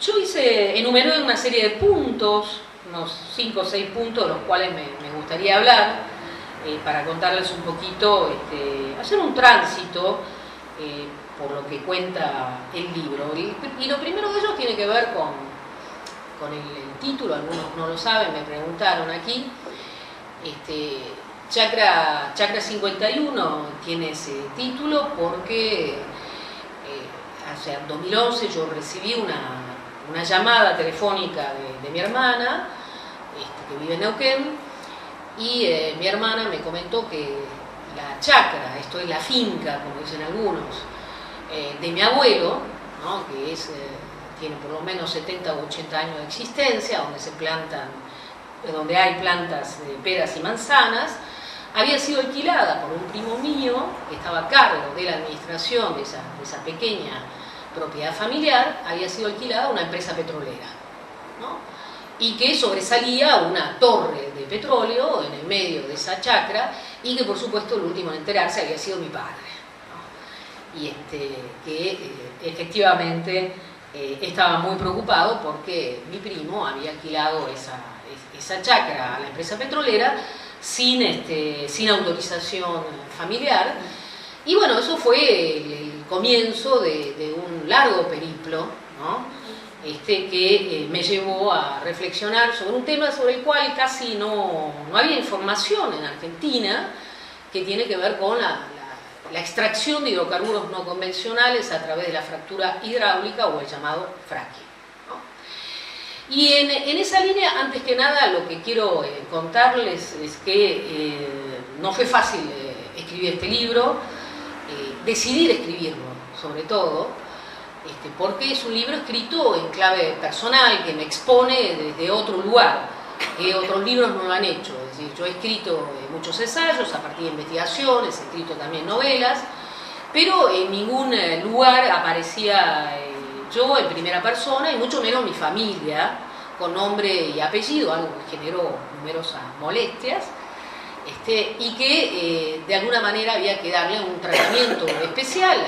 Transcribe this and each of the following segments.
Yo enumeré una serie de puntos, unos 5 o 6 puntos de los cuales me gustaría hablar, para contarles un poquito, hacer un tránsito por lo que cuenta el libro. Y lo primero de ellos tiene que ver con el título. Algunos no lo saben, me preguntaron aquí. Chacra 51 tiene ese título porque en 2011 yo recibí una llamada telefónica de mi hermana, que vive en Neuquén, y mi hermana me comentó que la chacra, esto es la finca, como dicen algunos, de mi abuelo, ¿no?, que tiene por lo menos 70 o 80 años de existencia, donde hay plantas de peras y manzanas, había sido alquilada por un primo mío que estaba a cargo de la administración de esa pequeña propiedad familiar. Había sido alquilada a una empresa petrolera, ¿no?, y que sobresalía una torre de petróleo en el medio de esa chacra, y que por supuesto el último en enterarse había sido mi padre, ¿no? Y que efectivamente estaba muy preocupado porque mi primo había alquilado esa chacra a la empresa petrolera sin autorización familiar. Y bueno, eso fue el comienzo de un largo periplo, ¿no?, que me llevó a reflexionar sobre un tema sobre el cual casi no había información en Argentina, que tiene que ver con la extracción de hidrocarburos no convencionales a través de la fractura hidráulica o el llamado fracking, ¿no? Y en esa línea, antes que nada, lo que quiero contarles es que no fue fácil escribir este libro, decidir escribirlo sobre todo, porque es un libro escrito en clave personal, que me expone desde otro lugar, que otros libros no lo han hecho. Es decir, yo he escrito muchos ensayos a partir de investigaciones, he escrito también novelas, pero en ningún lugar aparecía yo en primera persona, y mucho menos mi familia, con nombre y apellido, algo que generó numerosas molestias, y que de alguna manera había que darle un tratamiento especial,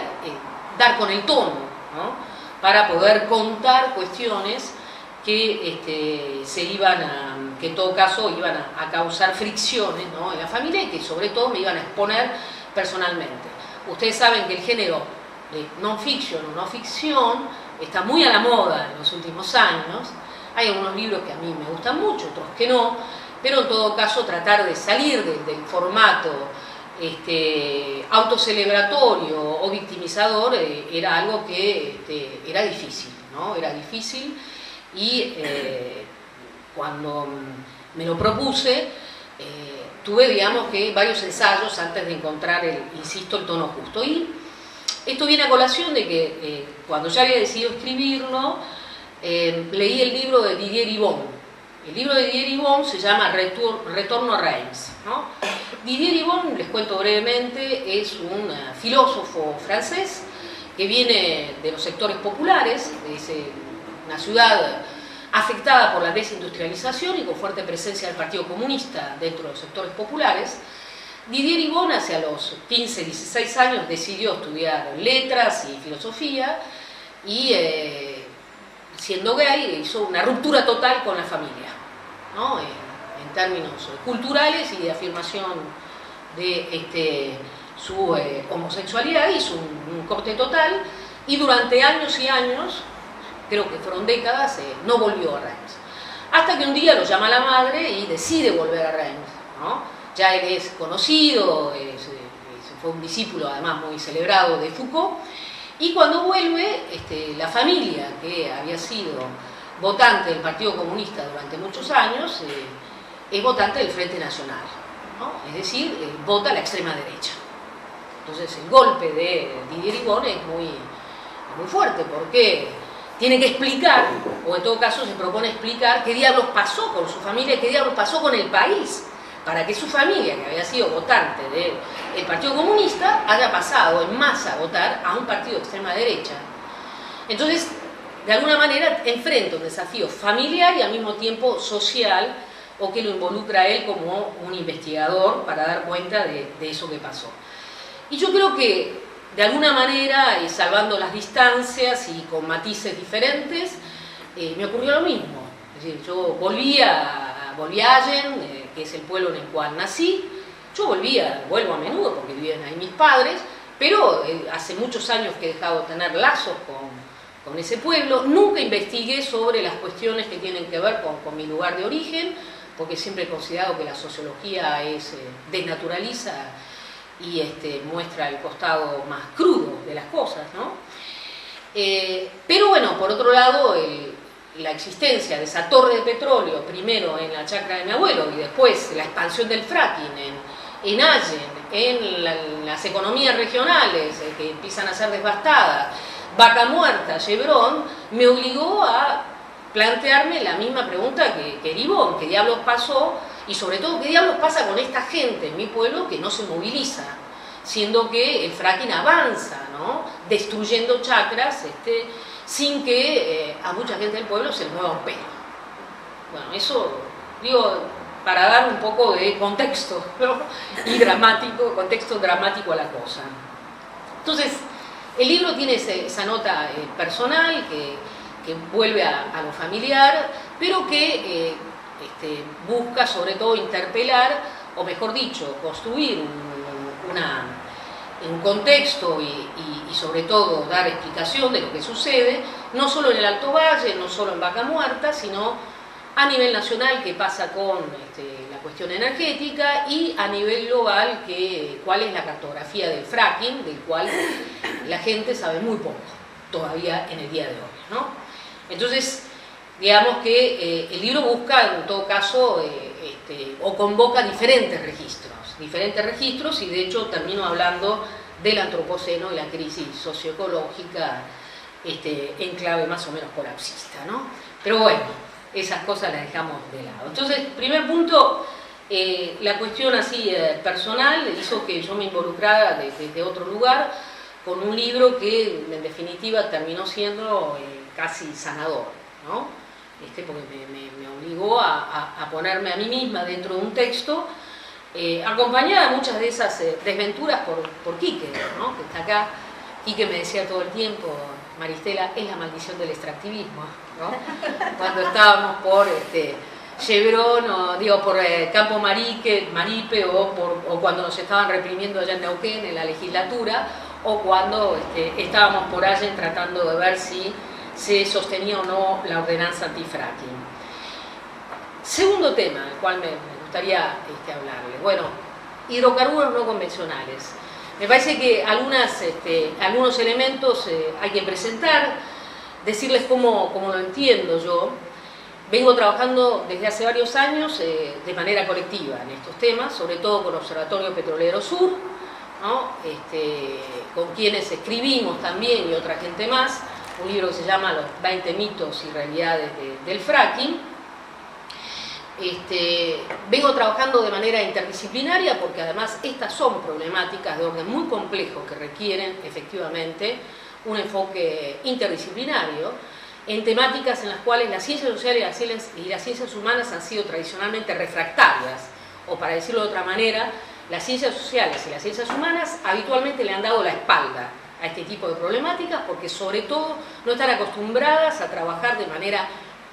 dar con el tono, ¿no?, para poder contar cuestiones que que en todo caso iban a causar fricciones, ¿no?, en la familia, y que sobre todo me iban a exponer personalmente. Ustedes saben que el género de non-fiction o no ficción está muy a la moda en los últimos años. Hay algunos libros que a mí me gustan mucho, otros que no, pero en todo caso tratar de salir del formato autocelebratorio o victimizador era algo que era difícil, ¿no? Era difícil, y cuando me lo propuse tuve, digamos, que varios ensayos antes de encontrar insisto, el tono justo. Y esto viene a colación de que cuando ya había decidido escribirlo, leí el libro de Didier Ribon. El libro de Didier Ribon se llama Retorno a Reims, ¿no? Didier Ribon, les cuento brevemente, es un filósofo francés que viene de los sectores populares, una ciudad afectada por la desindustrialización y con fuerte presencia del Partido Comunista dentro de los sectores populares. Didier Ribon, hacia los 15, 16 años, decidió estudiar letras y filosofía, y siendo gay hizo una ruptura total con la familia, ¿no?, en términos culturales y de afirmación de su homosexualidad. Hizo un corte total, y durante años y años, creo que fueron décadas, no volvió a Reims. Hasta que un día lo llama la madre y decide volver a Reims, ¿no? Ya él es conocido, fue un discípulo además muy celebrado de Foucault, y cuando vuelve, la familia, que había sido votante del Partido Comunista durante muchos años, es votante del Frente Nacional, ¿no? Es decir, vota a la extrema derecha. Entonces el golpe de Didier Ribon es muy fuerte, porque tiene que explicar, o en todo caso se propone explicar, qué diablos pasó con su familia, qué diablos pasó con el país, para que su familia, que había sido votante del Partido Comunista, haya pasado en masa a votar a un partido de extrema derecha. Entonces, de alguna manera, enfrenta un desafío familiar y al mismo tiempo social, o que lo involucra a él como un investigador para dar cuenta de eso que pasó. Y yo creo que, de alguna manera, y salvando las distancias y con matices diferentes, me ocurrió lo mismo. Es decir, yo volví a Allen, que es el pueblo en el cual nací. Yo vuelvo a menudo porque viven ahí mis padres, pero hace muchos años que he dejado de tener lazos con ese pueblo. Nunca investigué sobre las cuestiones que tienen que ver con mi lugar de origen, porque siempre he considerado que la sociología desnaturaliza y muestra el costado más crudo de las cosas, ¿no? Pero bueno, por otro lado, la existencia de esa torre de petróleo, primero en la chacra de mi abuelo y después la expansión del fracking en Allen, en las economías regionales que empiezan a ser devastadas, Vaca Muerta, Chevron, me obligó a plantearme la misma pregunta que Eribon, ¿qué diablos pasó? Y sobre todo, ¿qué diablos pasa con esta gente en mi pueblo que no se moviliza? Siendo que el fracking avanza, ¿no? Destruyendo chacras sin que a mucha gente del pueblo se le mueva un pelo. Bueno, eso, digo, para dar un poco de contexto, ¿no? Y contexto dramático a la cosa. Entonces, el libro tiene esa nota personal que vuelve a lo familiar, pero que busca sobre todo interpelar, o mejor dicho, construir un contexto y sobre todo dar explicación de lo que sucede, no solo en el Alto Valle, no solo en Vaca Muerta, sino a nivel nacional, qué pasa con la cuestión energética, y a nivel global, cuál es la cartografía del fracking, del cual la gente sabe muy poco todavía en el día de hoy, ¿no? Entonces, digamos que el libro busca, en todo caso, o convoca diferentes registros, y de hecho termino hablando del antropoceno y la crisis socioecológica en clave más o menos colapsista, ¿no? Pero bueno, esas cosas las dejamos de lado. Entonces, primer punto, la cuestión así personal hizo que yo me involucrara desde otro lugar con un libro que en definitiva terminó siendo casi sanador, ¿no? Porque me obligó a ponerme a mí misma dentro de un texto, acompañada de muchas de esas desventuras por Quique, ¿no? Que está acá. Quique me decía todo el tiempo, Maristela, es la maldición del extractivismo, ¿no? Cuando estábamos por Chevron, o por Campo Maripe, o cuando nos estaban reprimiendo allá en Neuquén, en la legislatura, o cuando estábamos por Allen tratando de ver si se sostenía o no la ordenanza antifracking. Segundo tema, del cual me gustaría hablarles. Bueno, hidrocarburos no convencionales. Me parece que algunos elementos hay que presentar, decirles cómo lo entiendo yo. Vengo trabajando desde hace varios años de manera colectiva en estos temas, sobre todo con Observatorio Petrolero Sur, ¿no? Con quienes escribimos también, y otra gente más, un libro que se llama Los 20 mitos y realidades del fracking. Vengo trabajando de manera interdisciplinaria porque además estas son problemáticas de orden muy complejo que requieren efectivamente un enfoque interdisciplinario en temáticas en las cuales las ciencias sociales y las ciencias humanas han sido tradicionalmente refractarias, o para decirlo de otra manera, las ciencias sociales y las ciencias humanas habitualmente le han dado la espalda a este tipo de problemáticas porque sobre todo no están acostumbradas a trabajar de manera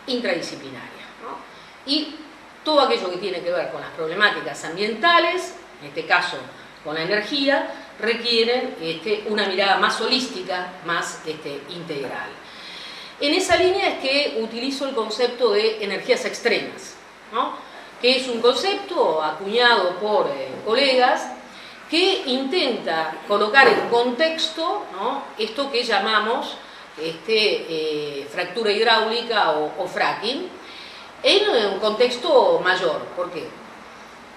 intradisciplinaria, ¿no? Y todo aquello que tiene que ver con las problemáticas ambientales, en este caso con la energía, requieren una mirada más holística, más integral. En esa línea es que utilizo el concepto de energías extremas, ¿no? Que es un concepto acuñado por colegas que intenta colocar en contexto, ¿no?, esto que llamamos fractura hidráulica o fracking, en un contexto mayor. ¿Por qué?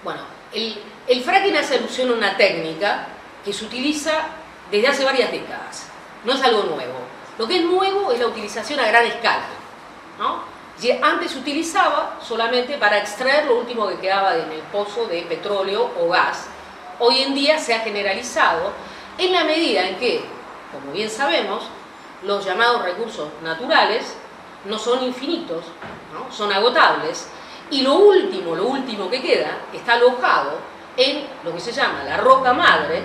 Bueno, el fracking hace alusión a una técnica que se utiliza desde hace varias décadas, no es algo nuevo. Lo que es nuevo es la utilización a gran escala, ¿no? Antes se utilizaba solamente para extraer lo último que quedaba en el pozo de petróleo o gas. Hoy en día se ha generalizado en la medida en que, como bien sabemos, los llamados recursos naturales no son infinitos, ¿no? Son agotables, y lo último que queda está alojado en lo que se llama la roca madre,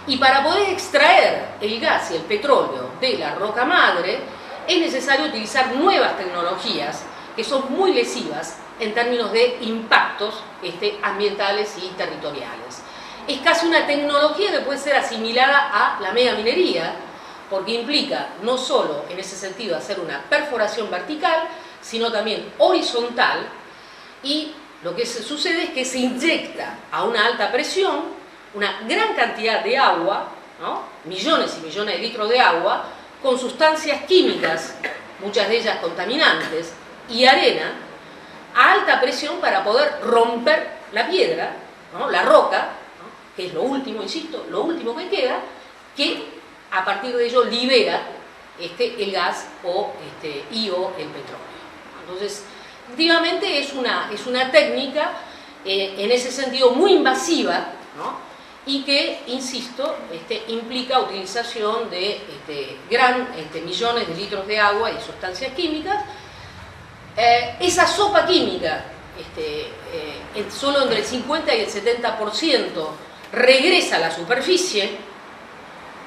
y para poder extraer el gas y el petróleo de la roca madre es necesario utilizar nuevas tecnologías que son muy lesivas en términos de impactos ambientales y territoriales. Es casi una tecnología que puede ser asimilada a la megaminería, porque implica no solo en ese sentido hacer una perforación vertical, sino también horizontal, y lo que sucede es que se inyecta a una alta presión una gran cantidad de agua, ¿no? Millones y millones de litros de agua, con sustancias químicas, muchas de ellas contaminantes, y arena, a alta presión para poder romper la piedra, ¿no? La roca, ¿no? Que es lo último, insisto, lo último que queda, que a partir de ello libera el gas y o el petróleo. Entonces, efectivamente es una técnica en ese sentido muy invasiva, ¿no? Y que, insisto, implica utilización de millones de litros de agua y sustancias químicas. Esa sopa química, solo entre el 50 y el 70% regresa a la superficie.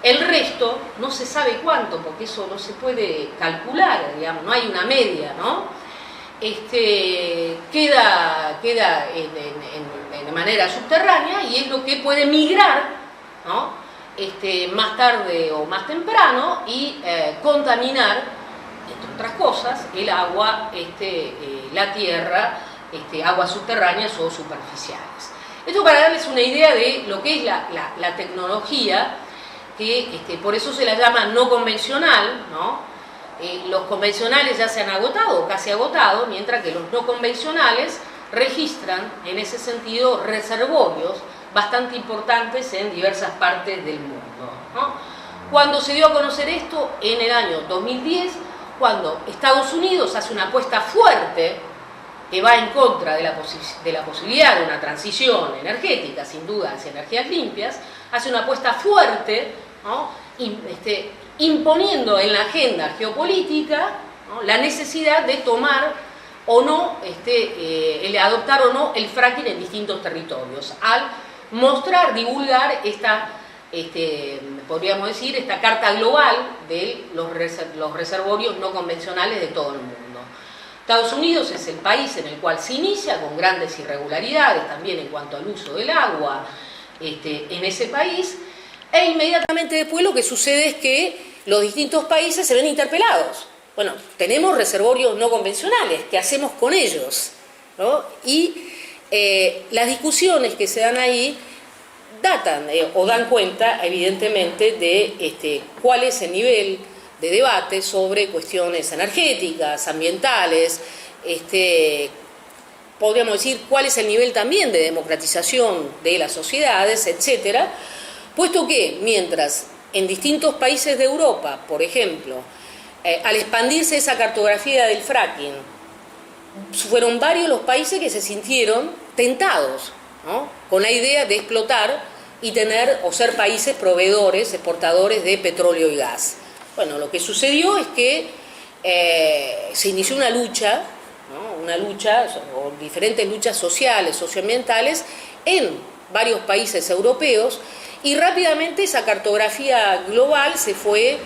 El resto no se sabe cuánto, porque eso no se puede calcular, digamos, no hay una media, ¿no? Queda de manera subterránea y es lo que puede migrar, ¿no? Más tarde o más temprano y contaminar, entre otras cosas, el agua, la tierra, aguas subterráneas o superficiales. Esto para darles una idea de lo que es la tecnología, que por eso se la llama no convencional, ¿no? Los convencionales ya se han agotado, o casi agotado, mientras que los no convencionales registran en ese sentido reservorios bastante importantes en diversas partes del mundo, ¿no? Cuando se dio a conocer esto, en el año 2010, cuando Estados Unidos hace una apuesta fuerte que va en contra de la posibilidad de una transición energética, sin duda, hacia energías limpias, hace una apuesta fuerte, ¿no? Imponiendo en la agenda geopolítica, ¿no? La necesidad de tomar o no, adoptar o no el fracking en distintos territorios, al mostrar, divulgar podríamos decir, esta carta global de los reservorios no convencionales de todo el mundo. Estados Unidos es el país en el cual se inicia, con grandes irregularidades también en cuanto al uso del agua en ese país, e inmediatamente después lo que sucede es que los distintos países se ven interpelados. Bueno, tenemos reservorios no convencionales, ¿qué hacemos con ellos? ¿No? Y las discusiones que se dan ahí datan o dan cuenta, evidentemente, de cuál es el nivel de debate sobre cuestiones energéticas, ambientales, podríamos decir cuál es el nivel también de democratización de las sociedades, etcétera, puesto que mientras en distintos países de Europa, por ejemplo, al expandirse esa cartografía del fracking, fueron varios los países que se sintieron tentados, ¿no? Con la idea de explotar y tener o ser países proveedores, exportadores de petróleo y gas. Bueno, lo que sucedió es que se inició una lucha, ¿no? Una lucha, o diferentes luchas sociales, socioambientales, en varios países europeos, y rápidamente esa cartografía global se fue,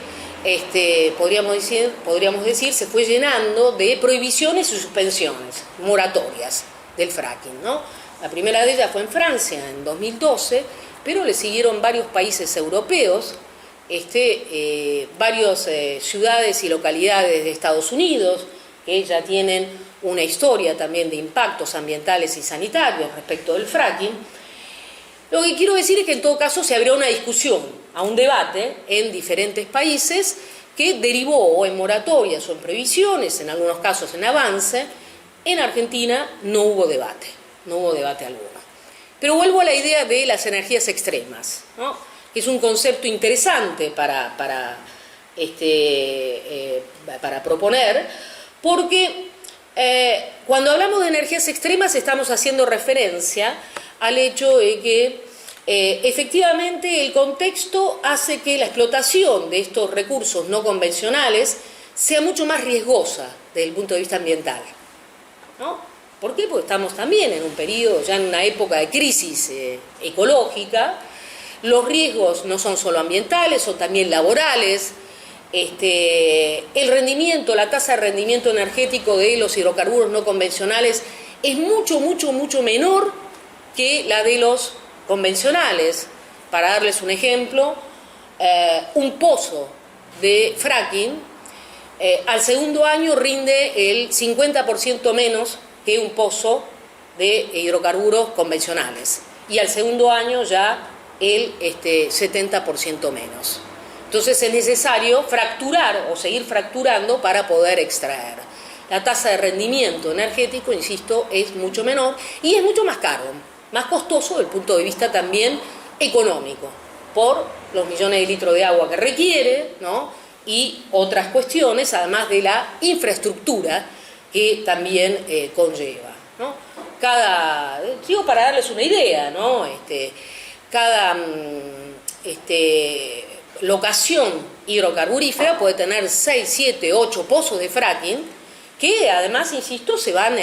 podríamos decir, se fue llenando de prohibiciones y suspensiones, moratorias del fracking, ¿no? La primera de ellas fue en Francia, en 2012, pero le siguieron varios países europeos, varias ciudades y localidades de Estados Unidos, que ya tienen una historia también de impactos ambientales y sanitarios respecto del fracking. Lo que quiero decir es que en todo caso se abrió una discusión, a un debate en diferentes países que derivó o en moratorias o en previsiones, en algunos casos en avance. En Argentina no hubo debate alguno. Pero vuelvo a la idea de las energías extremas, ¿no? Que es un concepto interesante para proponer, porque cuando hablamos de energías extremas estamos haciendo referencia al hecho de que efectivamente el contexto hace que la explotación de estos recursos no convencionales sea mucho más riesgosa desde el punto de vista ambiental, ¿no? ¿Por qué? Porque estamos también en un periodo, ya en una época de crisis ecológica. Los riesgos no son solo ambientales, son también laborales, el rendimiento, la tasa de rendimiento energético de los hidrocarburos no convencionales es mucho menor que la de los convencionales. Para darles un ejemplo, un pozo de fracking al segundo año rinde el 50% menos que un pozo de hidrocarburos convencionales, y al segundo año ya el 70% menos. Entonces es necesario fracturar o seguir fracturando para poder extraer. La tasa de rendimiento energético, insisto, es mucho menor y es mucho más caro, más costoso desde el punto de vista también económico, por los millones de litros de agua que requiere, ¿no? Y otras cuestiones, además de la infraestructura que también conlleva, ¿no? Digo para darles una idea, ¿no? Cada locación hidrocarburífera puede tener 6, 7, 8 pozos de fracking que además, insisto, se van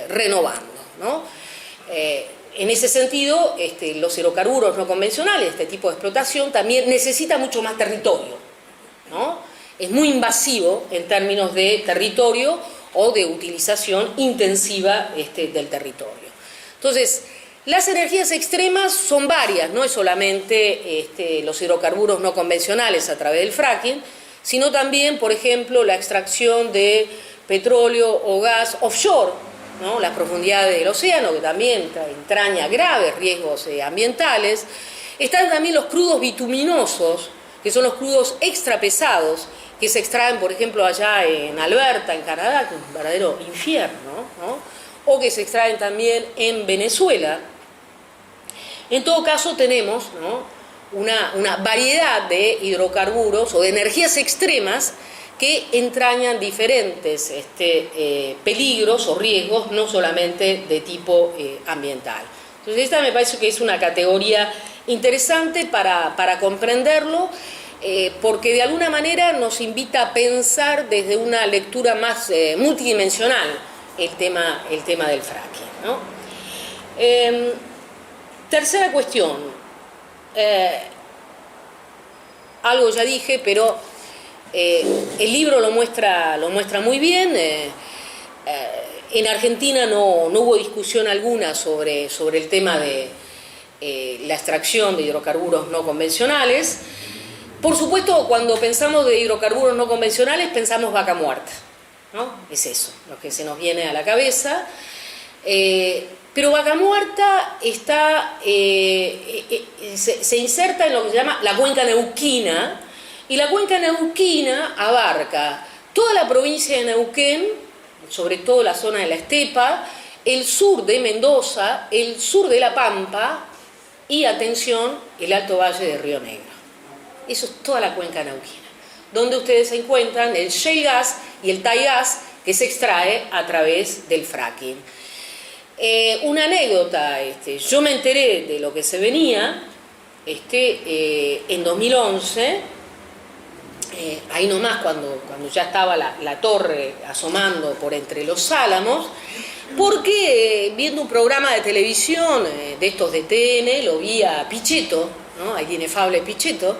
renovando, ¿no? En ese sentido, los hidrocarburos no convencionales, este tipo de explotación, también necesita mucho más territorio, ¿no? Es muy invasivo en términos de territorio o de utilización intensiva del territorio. Entonces, las energías extremas son varias, no es solamente los hidrocarburos no convencionales a través del fracking, sino también, por ejemplo, la extracción de petróleo o gas offshore, ¿no? Las profundidades del océano, que también entraña graves riesgos ambientales. Están también los crudos bituminosos, que son los crudos extra pesados, que se extraen, por ejemplo, allá en Alberta, en Canadá, que es un verdadero infierno, ¿no? O que se extraen también en Venezuela. En todo caso tenemos, ¿no?, una variedad de hidrocarburos o de energías extremas que entrañan diferentes peligros o riesgos, no solamente de tipo ambiental. Entonces esta me parece que es una categoría interesante para comprenderlo, porque de alguna manera nos invita a pensar desde una lectura más multidimensional el tema del fracking, ¿no? Tercera cuestión, algo ya dije, pero el libro lo muestra muy bien. En Argentina no hubo discusión alguna sobre el tema de la extracción de hidrocarburos no convencionales. Por supuesto, cuando pensamos de hidrocarburos no convencionales, pensamos vaca muerta, ¿no? Es eso lo que se nos viene a la cabeza. Pero Vaca Muerta se inserta en lo que se llama la cuenca neuquina, y la cuenca neuquina abarca toda la provincia de Neuquén, sobre todo la zona de la estepa, el sur de Mendoza, el sur de La Pampa y, atención, el Alto Valle de Río Negro. Eso es toda la cuenca neuquina, donde ustedes encuentran el shale gas y el tie gas que se extrae a través del fracking. Una anécdota, yo me enteré de lo que se venía en 2011, ahí nomás cuando ya estaba la torre asomando por entre los álamos, porque viendo un programa de televisión de estos de TN, lo vi a Pichetto, ¿no?, al inefable Pichetto,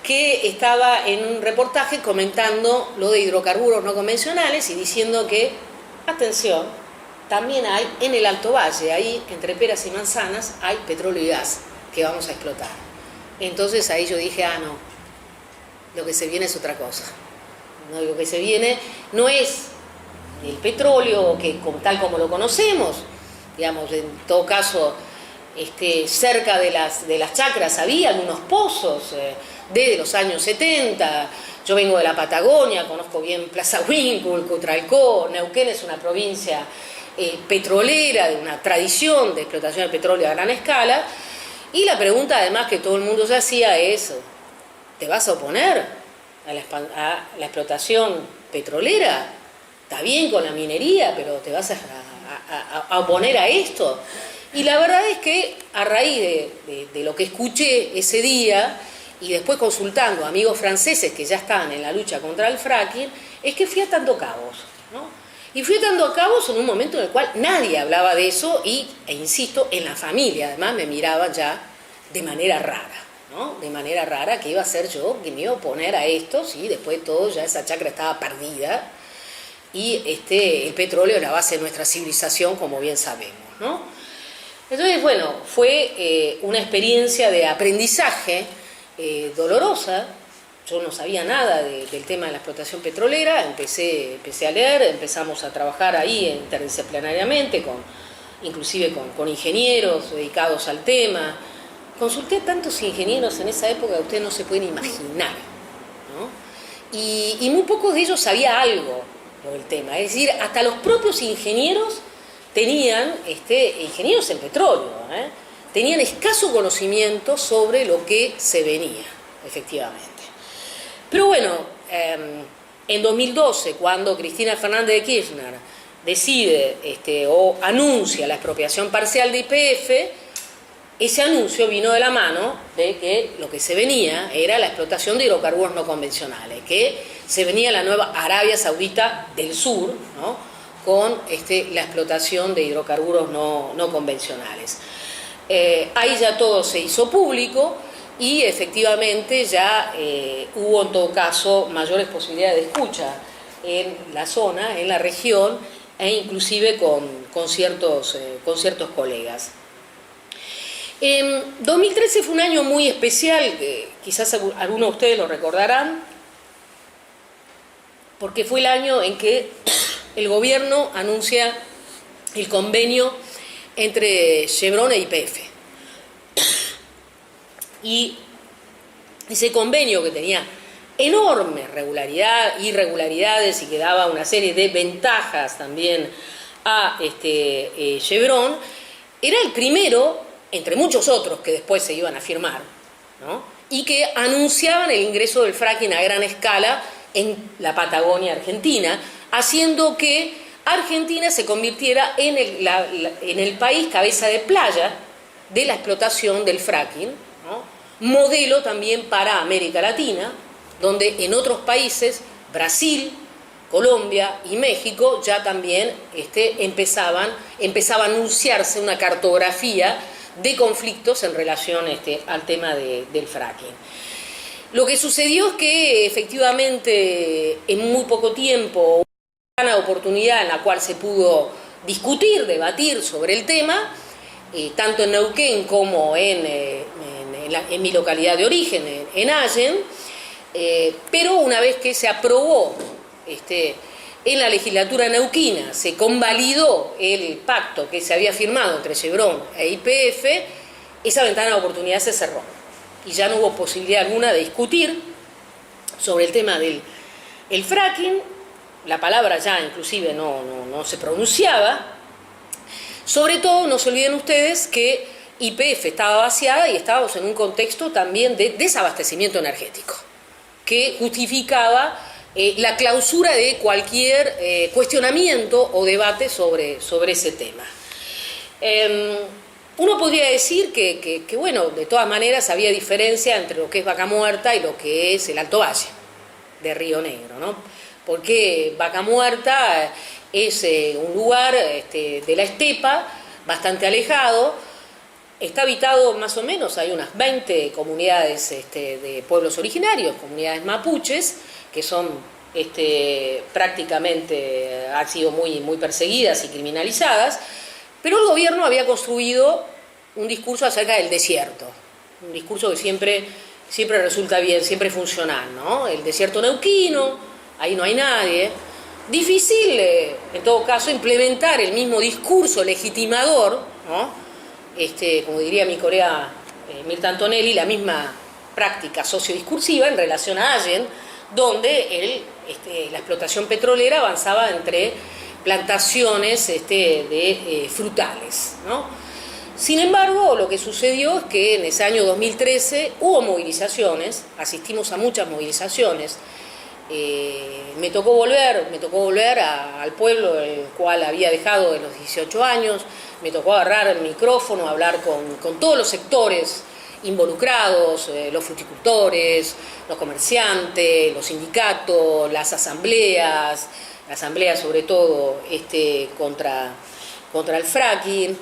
que estaba en un reportaje comentando lo de hidrocarburos no convencionales y diciendo que, atención, también hay en el Alto Valle, ahí entre peras y manzanas, hay petróleo y gas que vamos a explotar. Entonces ahí yo dije, no, lo que se viene es otra cosa. No, lo que se viene no es el petróleo tal como lo conocemos, digamos, en todo caso, cerca de las chacras había unos pozos desde los años 70. Yo vengo de la Patagonia, conozco bien Plaza Huíncul, Cutralcó. Neuquén es una provincia petrolera, de una tradición de explotación de petróleo a gran escala, y la pregunta además que todo el mundo se hacía es, ¿te vas a oponer a la explotación petrolera? Está bien con la minería, pero ¿te vas a oponer a esto? Y la verdad es que a raíz de lo que escuché ese día, y después consultando a amigos franceses que ya estaban en la lucha contra el fracking, es que fui atando cabos, ¿no? Y fui atando cabos en un momento en el cual nadie hablaba de eso e insisto, en la familia además me miraban ya de manera rara, ¿no? De manera rara, que iba a ser yo que me iba a oponer a esto, ¿sí? Después de todo ya esa chacra estaba perdida y el petróleo es la base de nuestra civilización, como bien sabemos, ¿no? Entonces, bueno, fue una experiencia de aprendizaje dolorosa. Yo no sabía nada del tema de la explotación petrolera, empecé a leer, empezamos a trabajar ahí interdisciplinariamente, inclusive con ingenieros dedicados al tema. Consulté a tantos ingenieros en esa época que ustedes no se pueden imaginar, ¿no? Y muy pocos de ellos sabía algo del tema, es decir, hasta los propios ingenieros tenían, ingenieros en petróleo, tenían escaso conocimiento sobre lo que se venía, efectivamente. Pero bueno, en 2012, cuando Cristina Fernández de Kirchner decide o anuncia la expropiación parcial de YPF, ese anuncio vino de la mano de que lo que se venía era la explotación de hidrocarburos no convencionales, que se venía la nueva Arabia Saudita del Sur, ¿no? Con la explotación de hidrocarburos no convencionales. Ahí ya todo se hizo público y efectivamente ya hubo en todo caso mayores posibilidades de escucha en la zona, en la región, e inclusive con ciertos colegas. 2013 fue un año muy especial, quizás algunos de ustedes lo recordarán, porque fue el año en que el gobierno anuncia el convenio entre Chevron e YPF. Y ese convenio, que tenía enormes irregularidades y que daba una serie de ventajas también a Chevron, era el primero, entre muchos otros que después se iban a firmar, ¿no? Y que anunciaban el ingreso del fracking a gran escala en la Patagonia argentina, haciendo que Argentina se convirtiera en el país cabeza de playa de la explotación del fracking, ¿no? Modelo también para América Latina, donde en otros países, Brasil, Colombia y México, ya también empezaba a anunciarse una cartografía de conflictos en relación al tema del fracking. Lo que sucedió es que efectivamente en muy poco tiempo, una oportunidad en la cual se pudo discutir, debatir sobre el tema, tanto en Neuquén como en mi localidad de origen, en Allen, pero una vez que se aprobó en la legislatura neuquina, se convalidó el pacto que se había firmado entre Chevron e YPF, esa ventana de oportunidad se cerró y ya no hubo posibilidad alguna de discutir sobre el tema del fracking. La palabra ya inclusive no se pronunciaba. Sobre todo, no se olviden ustedes que YPF estaba vaciada y estábamos en un contexto también de desabastecimiento energético, que justificaba la clausura de cualquier cuestionamiento o debate sobre ese tema. Uno podría decir que, bueno, de todas maneras había diferencia entre lo que es Vaca Muerta y lo que es el Alto Valle de Río Negro, ¿no? Porque Vaca Muerta es un lugar de la estepa bastante alejado, está habitado más o menos, hay unas 20 comunidades de pueblos originarios, comunidades mapuches, que son prácticamente, han sido muy perseguidas y criminalizadas, pero el gobierno había construido un discurso acerca del desierto, un discurso que siempre resulta bien, siempre funcional, ¿no? El desierto neuquino, ahí no hay nadie. Difícil, en todo caso, implementar el mismo discurso legitimador, ¿no? Como diría mi colega Mirta Antonelli, la misma práctica sociodiscursiva en relación a Allen, donde la explotación petrolera avanzaba entre plantaciones de frutales, ¿no? Sin embargo, lo que sucedió es que en ese año 2013 hubo movilizaciones, asistimos a muchas movilizaciones. Me tocó volver al pueblo el cual había dejado de los 18 años, me tocó agarrar el micrófono, hablar con todos los sectores involucrados, los fruticultores, los comerciantes, los sindicatos, las asambleas, la asamblea sobre todo contra el fracking.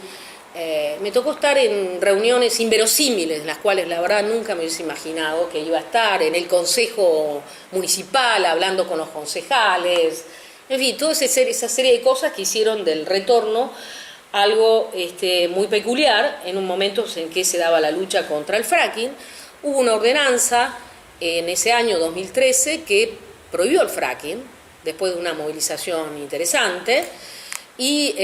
me tocó estar en reuniones inverosímiles, en las cuales la verdad nunca me hubiese imaginado que iba a estar, en el consejo municipal, hablando con los concejales, en fin, toda esa serie de cosas que hicieron del retorno algo muy peculiar en un momento en que se daba la lucha contra el fracking. Hubo una ordenanza en ese año 2013 que prohibió el fracking, después de una movilización interesante, y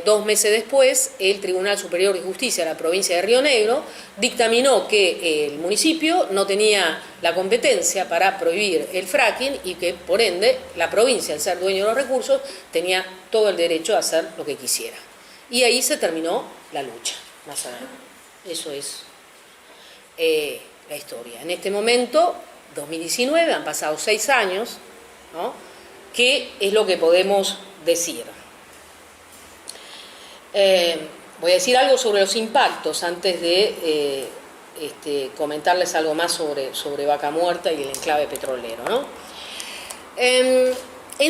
2 meses después el Tribunal Superior de Justicia de la provincia de Río Negro dictaminó que el municipio no tenía la competencia para prohibir el fracking y que por ende la provincia, al ser dueño de los recursos, tenía todo el derecho a hacer lo que quisiera. Y ahí se terminó la lucha, más o menos. Eso es la historia. En este momento, 2019, han pasado 6 años, ¿no? ¿Qué es lo que podemos decir? Voy a decir algo sobre los impactos antes de comentarles algo más sobre Vaca Muerta y el enclave petrolero, ¿no? En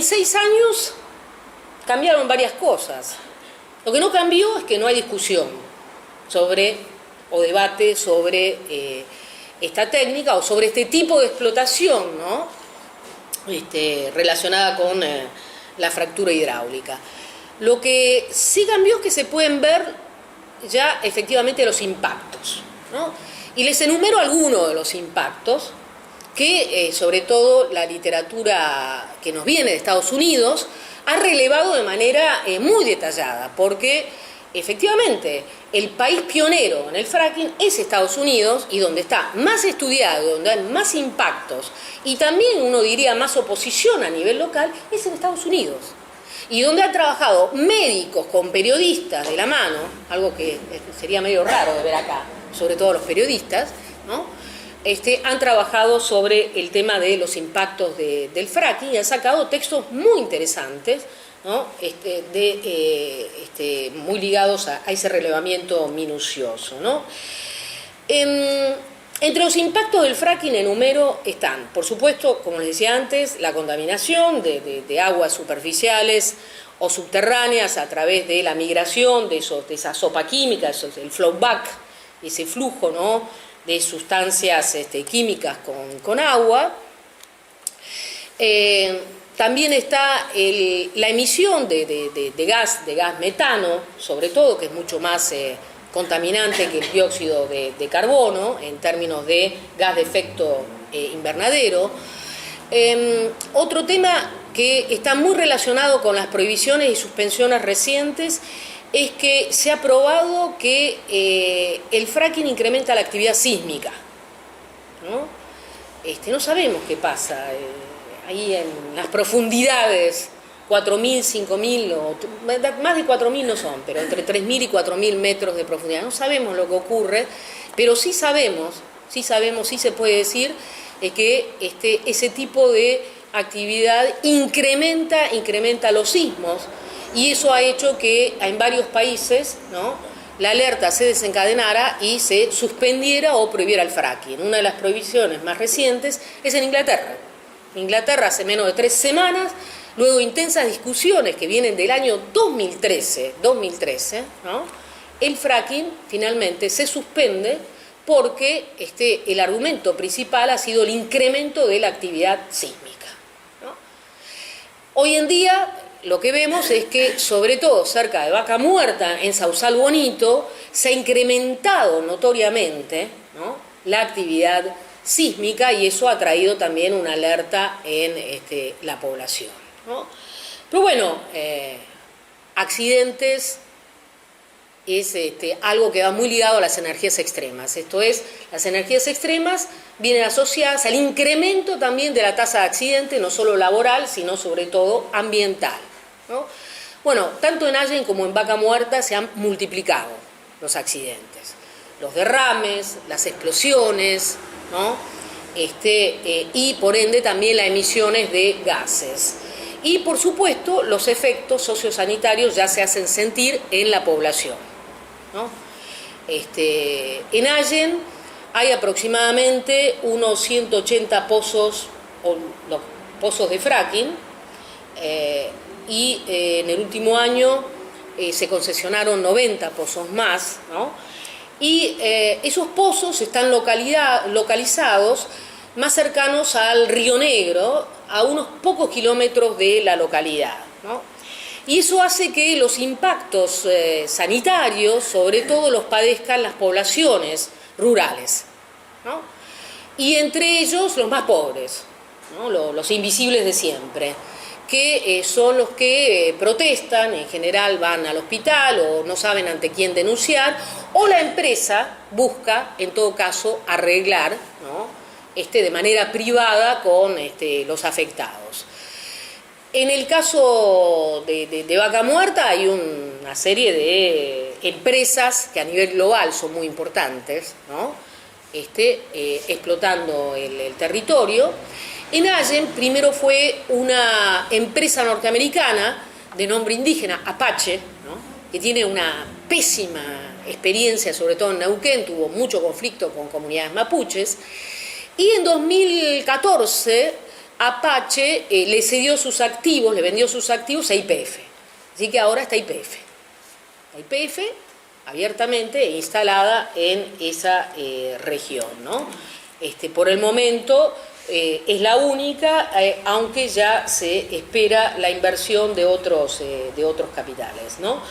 6 años cambiaron varias cosas. Lo que no cambió es que no hay discusión o debate sobre esta técnica o sobre este tipo de explotación, ¿no? Relacionada con la fractura hidráulica. Lo que sí cambió es que se pueden ver ya efectivamente los impactos, ¿no? Y les enumero algunos de los impactos que sobre todo la literatura que nos viene de Estados Unidos ha relevado de manera muy detallada, porque efectivamente el país pionero en el fracking es Estados Unidos, y donde está más estudiado, donde hay más impactos y también uno diría más oposición a nivel local, es en Estados Unidos, y donde han trabajado médicos con periodistas de la mano, algo que sería medio raro de ver acá, sobre todo los periodistas, ¿no? Han trabajado sobre el tema de los impactos del fracking y han sacado textos muy interesantes, ¿no? Muy ligados a ese relevamiento minucioso, ¿no? Entre los impactos del fracking enumero están, por supuesto, como les decía antes, la contaminación de aguas superficiales o subterráneas a través de la migración de esa sopa química, el flowback, ese flujo, ¿no?, de sustancias químicas con agua. También está la emisión de gas metano, sobre todo, que es mucho más contaminante que el dióxido de carbono en términos de gas de efecto invernadero. Otro tema que está muy relacionado con las prohibiciones y suspensiones recientes es que se ha probado que el fracking incrementa la actividad sísmica, ¿no? No sabemos qué pasa ahí en las profundidades, 4.000, 5.000, más de 4.000 no son, pero entre 3.000 y 4.000 metros de profundidad. No sabemos lo que ocurre, pero sí sabemos, sí se puede decir que ese tipo de actividad incrementa los sismos. Y eso ha hecho que en varios países, ¿no?, la alerta se desencadenara y se suspendiera o prohibiera el fracking. Una de las prohibiciones más recientes es en Inglaterra. En Inglaterra, hace menos de 3 semanas, luego de intensas discusiones que vienen del año 2013, ¿no?, el fracking finalmente se suspende porque el argumento principal ha sido el incremento de la actividad sísmica, ¿no? Hoy en día lo que vemos es que, sobre todo cerca de Vaca Muerta, en Sausal Bonito, se ha incrementado notoriamente, ¿no?, la actividad sísmica, y eso ha traído también una alerta en la población, ¿no? Pero bueno, accidentes es algo que va muy ligado a las energías extremas. Esto es, las energías extremas vienen asociadas al incremento también de la tasa de accidente, no solo laboral, sino sobre todo ambiental, ¿no? Bueno, tanto en Allen como en Vaca Muerta se han multiplicado los accidentes, los derrames, las explosiones, ¿no? Y por ende también las emisiones de gases. Y por supuesto los efectos sociosanitarios ya se hacen sentir en la población, ¿no? En Allen hay aproximadamente unos 180 pozos, o los pozos de fracking, y en el último año se concesionaron 90 pozos más, ¿no? Y esos pozos están localizados más cercanos al Río Negro, a unos pocos kilómetros de la localidad, ¿no? Y eso hace que los impactos sanitarios, sobre todo, los padezcan las poblaciones rurales, ¿no? Y entre ellos los más pobres, ¿no? Los invisibles de siempre, que son los que protestan, en general van al hospital o no saben ante quién denunciar, o la empresa busca, en todo caso, arreglar, ¿no? De manera privada con los afectados. En el caso de Vaca Muerta hay una serie de empresas que a nivel global son muy importantes, ¿no? Explotando el territorio. En Allen primero fue una empresa norteamericana de nombre indígena, Apache, ¿no? Que tiene una pésima experiencia, sobre todo en Neuquén, tuvo mucho conflicto con comunidades mapuches, y en 2014 Apache le cedió sus activos, le vendió sus activos a YPF, así que ahora está YPF. La YPF abiertamente instalada en esa región, ¿no? Por el momento es la única, aunque ya se espera la inversión de otros capitales, ¿no?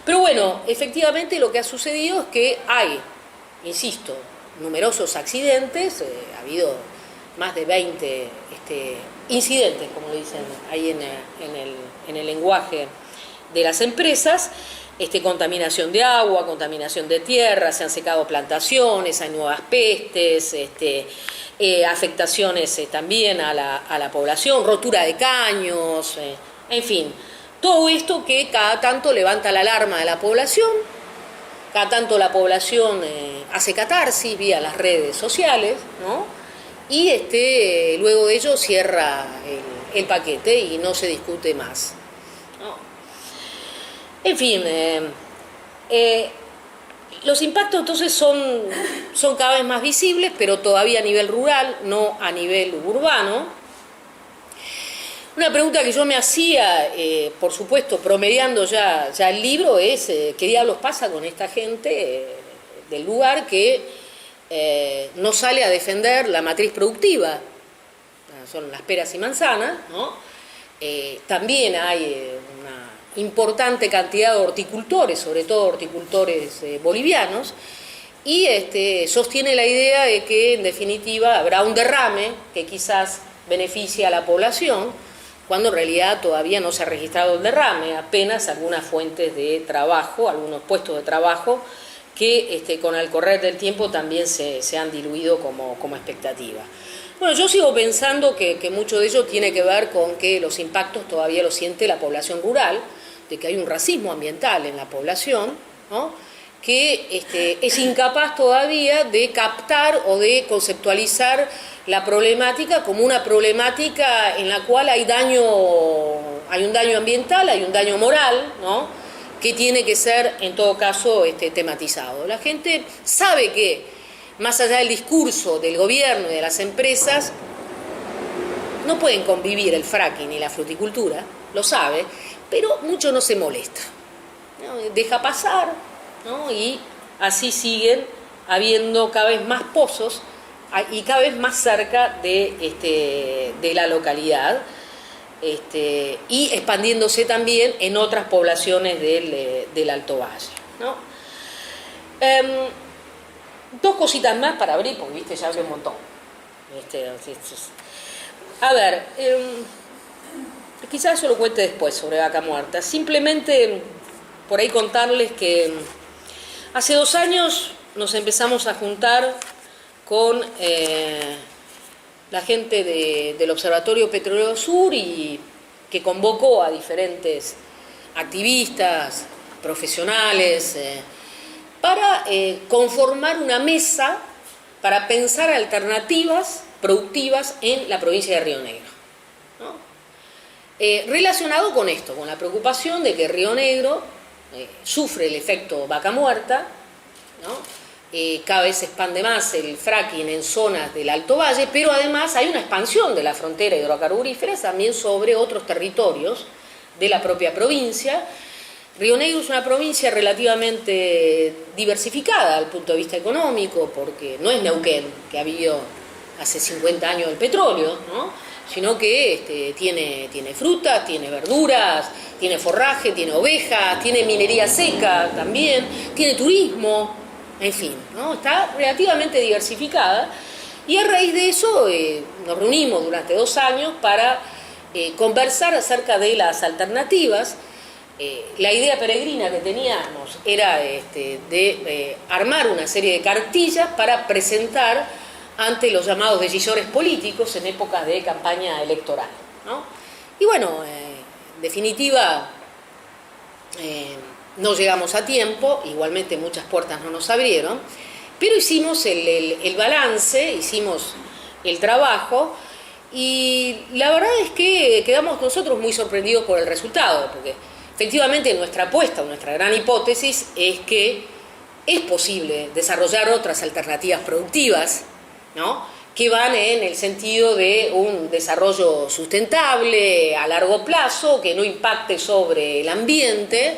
Pero bueno, efectivamente lo que ha sucedido es que hay, insisto, numerosos accidentes, ha habido más de 20 incidentes, como le dicen ahí en el lenguaje de las empresas, contaminación de agua, contaminación de tierra, se han secado plantaciones, hay nuevas pestes, afectaciones también a la población, rotura de caños, en fin, todo esto que cada tanto levanta la alarma de la población, cada tanto la población hace catarsis vía las redes sociales, ¿no? Y luego de ello cierra el paquete y no se discute más, ¿no? En fin, los impactos entonces son cada vez más visibles, pero todavía a nivel rural, no a nivel urbano. Una pregunta que yo me hacía, por supuesto, promediando ya el libro, es ¿qué diablos pasa con esta gente del lugar que no sale a defender la matriz productiva? Son las peras y manzanas, ¿no? También hay una importante cantidad de horticultores, sobre todo horticultores bolivianos, y sostiene la idea de que en definitiva habrá un derrame que quizás beneficie a la población, cuando en realidad todavía no se ha registrado el derrame, apenas algunas fuentes de trabajo, algunos puestos de trabajo que con el correr del tiempo también se han diluido como expectativa. Bueno, yo sigo pensando que mucho de ello tiene que ver con que los impactos todavía los siente la población rural, de que hay un racismo ambiental en la población, ¿no? Que es incapaz todavía de captar o de conceptualizar la problemática como una problemática en la cual hay un daño ambiental, hay un daño moral, ¿no? Que tiene que ser en todo caso tematizado. La gente sabe que más allá del discurso del gobierno y de las empresas no pueden convivir el fracking y la fruticultura, lo sabe, pero mucho no se molesta, ¿no? Deja pasar, ¿no? Y así siguen habiendo cada vez más pozos y cada vez más cerca de la localidad, y expandiéndose también en otras poblaciones del Alto Valle, ¿no? Dos cositas más para abrir, porque viste, ya hablé un montón. A ver, quizás eso lo cuente después sobre Vaca Muerta. Simplemente por ahí contarles que hace 2 años nos empezamos a juntar con la gente del Observatorio Petrolero Sur, y que convocó a diferentes activistas, profesionales, para conformar una mesa para pensar alternativas productivas en la provincia de Río Negro, ¿no? Relacionado con esto, con la preocupación de que Río Negro sufre el efecto Vaca Muerta, ¿no? Cada vez se expande más el fracking en zonas del Alto Valle, pero además hay una expansión de la frontera hidrocarburífera también sobre otros territorios de la propia provincia, Río Negro es una provincia relativamente diversificada desde el punto de vista económico, porque no es Neuquén, que ha habido hace 50 años el petróleo, ¿no? Sino que tiene frutas, tiene verduras, tiene forraje, tiene ovejas, tiene minería seca también, tiene turismo, en fin, ¿no? Está relativamente diversificada. Y a raíz de eso nos reunimos durante 2 años para conversar acerca de las alternativas. La idea peregrina que teníamos era de armar una serie de cartillas para presentar ante los llamados decisores políticos en épocas de campaña electoral, ¿no? Y bueno, en definitiva, no llegamos a tiempo, igualmente muchas puertas no nos abrieron, pero hicimos el balance, hicimos el trabajo, y la verdad es que quedamos nosotros muy sorprendidos por el resultado, porque efectivamente nuestra apuesta, nuestra gran hipótesis es que es posible desarrollar otras alternativas productivas, ¿no?, que van en el sentido de un desarrollo sustentable a largo plazo, que no impacte sobre el ambiente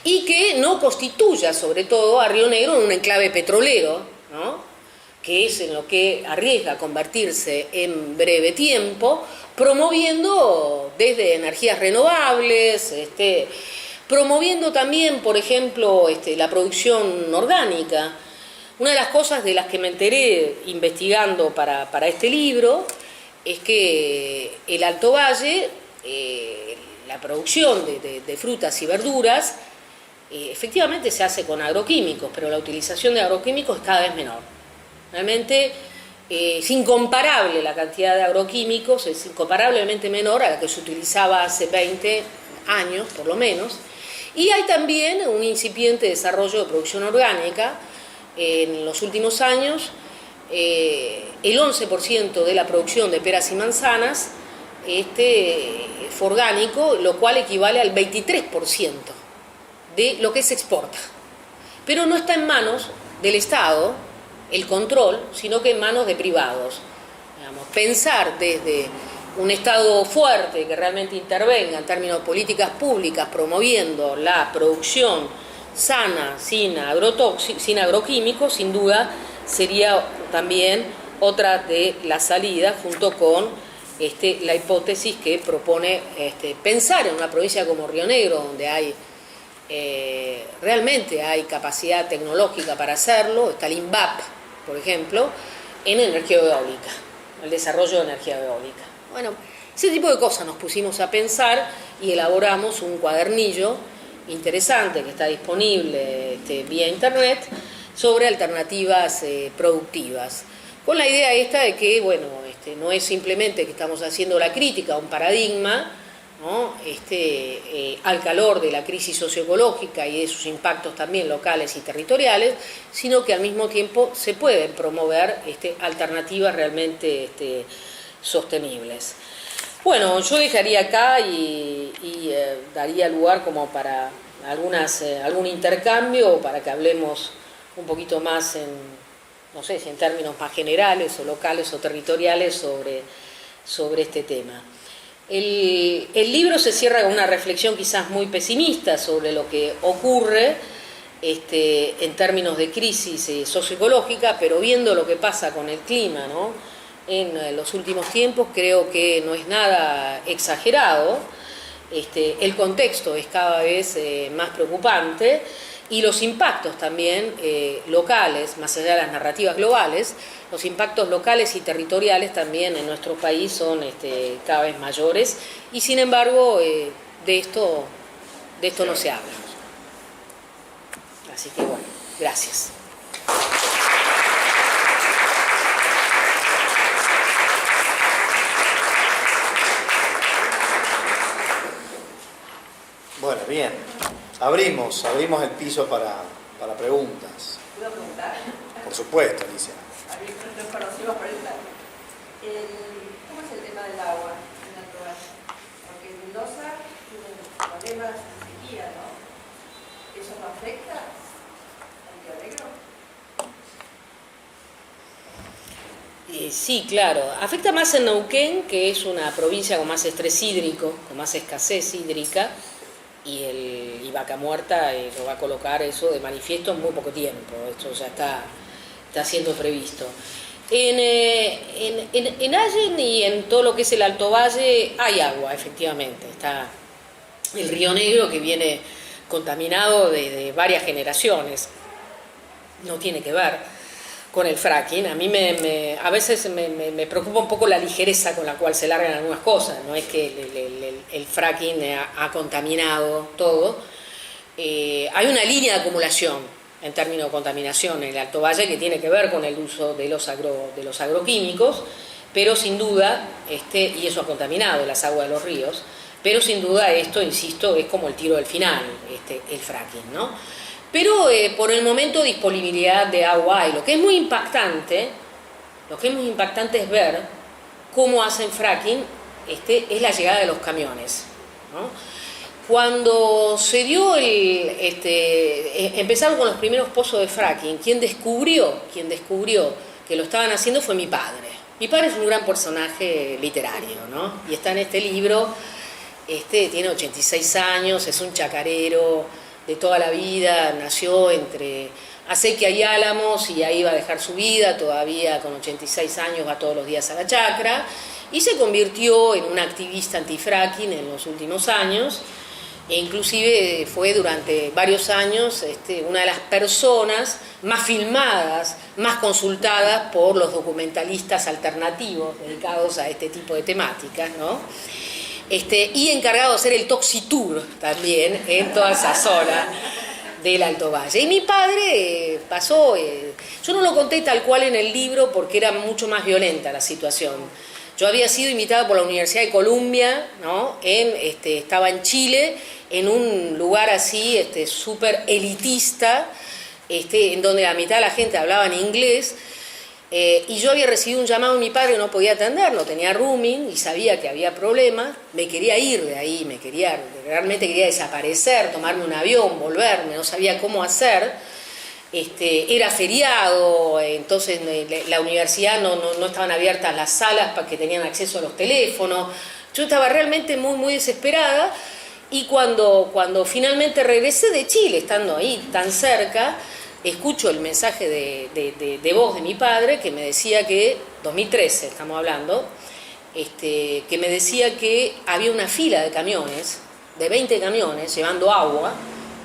y que no constituya sobre todo a Río Negro en un enclave petrolero, ¿no?, que es en lo que arriesga convertirse en breve tiempo, promoviendo desde energías renovables, promoviendo también, por ejemplo, la producción orgánica. Una de las cosas de las que me enteré investigando para este libro es que el Alto Valle, la producción de frutas y verduras, efectivamente se hace con agroquímicos, pero la utilización de agroquímicos es cada vez menor. Realmente es incomparable la cantidad de agroquímicos, es incomparablemente menor a la que se utilizaba hace 20 años, por lo menos. Y hay también un incipiente desarrollo de producción orgánica. En los últimos años, el 11% de la producción de peras y manzanas fue orgánico, lo cual equivale al 23% de lo que se exporta. Pero no está en manos del Estado el control, sino que en manos de privados. Digamos, pensar desde un Estado fuerte que realmente intervenga en términos de políticas públicas promoviendo la producción sana, sin agroquímicos, sin duda sería también otra de las salidas, junto con la hipótesis que propone pensar en una provincia como Río Negro, donde hay realmente hay capacidad tecnológica para hacerlo. Está el INVAP, por ejemplo, en energía eólica, el desarrollo de energía eólica. Bueno, ese tipo de cosas nos pusimos a pensar y elaboramos un cuadernillo interesante que está disponible vía internet sobre alternativas productivas, con la idea esta de que, bueno, no es simplemente que estamos haciendo la crítica a un paradigma, ¿no?, al calor de la crisis socioecológica y de sus impactos también locales y territoriales, sino que al mismo tiempo se pueden promover alternativas realmente sostenibles. Bueno, yo dejaría acá y daría lugar como para algún intercambio, para que hablemos un poquito más no sé si en términos más generales o locales o territoriales sobre este tema. El libro se cierra con una reflexión quizás muy pesimista sobre lo que ocurre en términos de crisis socioecológica, pero viendo lo que pasa con el clima, ¿no?, en los últimos tiempos, creo que no es nada exagerado. El contexto es cada vez más preocupante y los impactos también locales, más allá de las narrativas globales, los impactos locales y territoriales también en nuestro país son cada vez mayores y sin embargo de esto no se habla. Así que bueno, gracias. Bueno, bien. Abrimos el piso para preguntas. ¿Puedo preguntar? Por supuesto, Alicia. Nos conocimos por el plan. ¿Cómo es el tema del agua en Alto Valle? Porque en Mendoza tiene problemas de sequía, ¿no? ¿Eso no afecta al Río Negro? Sí, claro. Afecta más en Neuquén, que es una provincia con más estrés hídrico, con más escasez hídrica, y Vaca Muerta lo va a colocar eso de manifiesto en muy poco tiempo. Esto ya está siendo previsto. En Allen y en todo lo que es el Alto Valle hay agua, efectivamente. Está el Río Negro, que viene contaminado de varias generaciones. No tiene que ver con el fracking. A mí a veces me preocupa un poco la ligereza con la cual se largan algunas cosas. No es que el fracking ha contaminado todo. Hay una línea de acumulación en términos de contaminación en el Alto Valle que tiene que ver con el uso de los agroquímicos, pero sin duda, y eso ha contaminado las aguas de los ríos, pero sin duda esto, insisto, es como el tiro del final, el fracking, ¿no? Pero por el momento disponibilidad de agua hay. Lo que es muy impactante es ver cómo hacen fracking, es la llegada de los camiones, ¿no? Cuando se dio empezaron con los primeros pozos de fracking, quien descubrió que lo estaban haciendo fue mi padre. Mi padre es un gran personaje literario, ¿no? Y está en este libro, tiene 86 años, es un chacarero de toda la vida, nació entre Acequia y Álamos y ahí va a dejar su vida, todavía con 86 años va todos los días a la chacra y se convirtió en un activista antifracking en los últimos años e inclusive fue durante varios años una de las personas más filmadas, más consultadas por los documentalistas alternativos dedicados a este tipo de temáticas, ¿no? Y encargado de hacer el Toxitour también en toda esa zona del Alto Valle. Y mi padre pasó, yo no lo conté tal cual en el libro porque era mucho más violenta la situación. Yo había sido invitada por la Universidad de Columbia, ¿no? Estaba en Chile, en un lugar así súper elitista, en donde la mitad de la gente hablaba en inglés. Y yo había recibido un llamado de mi padre, no podía atender, no tenía rooming y sabía que había problemas, me quería ir de ahí, realmente quería desaparecer, tomarme un avión, volverme, no sabía cómo hacer. Era feriado, entonces la universidad no estaban abiertas las salas para que tenían acceso a los teléfonos. Yo estaba realmente muy, muy desesperada y cuando finalmente regresé de Chile, estando ahí tan cerca, escucho el mensaje de voz de mi padre que me decía que, 2013 estamos hablando, que me decía que había una fila de camiones, de 20 camiones, llevando agua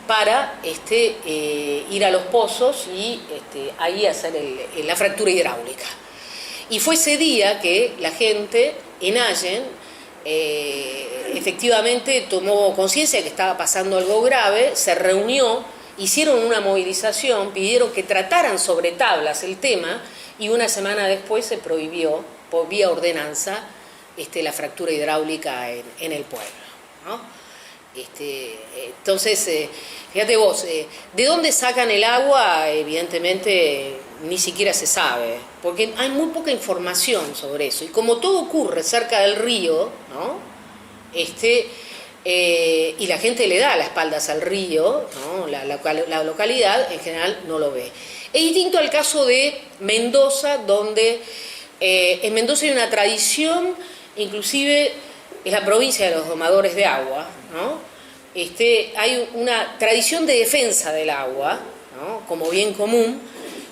para ir a los pozos y ahí hacer la fractura hidráulica. Y fue ese día que la gente en Allen efectivamente tomó conciencia de que estaba pasando algo grave, se reunió, hicieron una movilización, pidieron que trataran sobre tablas el tema y una semana después se prohibió, por vía ordenanza, la fractura hidráulica en el pueblo, ¿no? Entonces, fíjate vos, ¿de dónde sacan el agua? Evidentemente ni siquiera se sabe, porque hay muy poca información sobre eso. Y como todo ocurre cerca del río, ¿no? Y la gente le da las espaldas al río, ¿no? La localidad en general no lo ve. Es distinto al caso de Mendoza, donde en Mendoza hay una tradición, inclusive es la provincia de los domadores de agua, ¿no? Hay una tradición de defensa del agua, ¿no? Como bien común,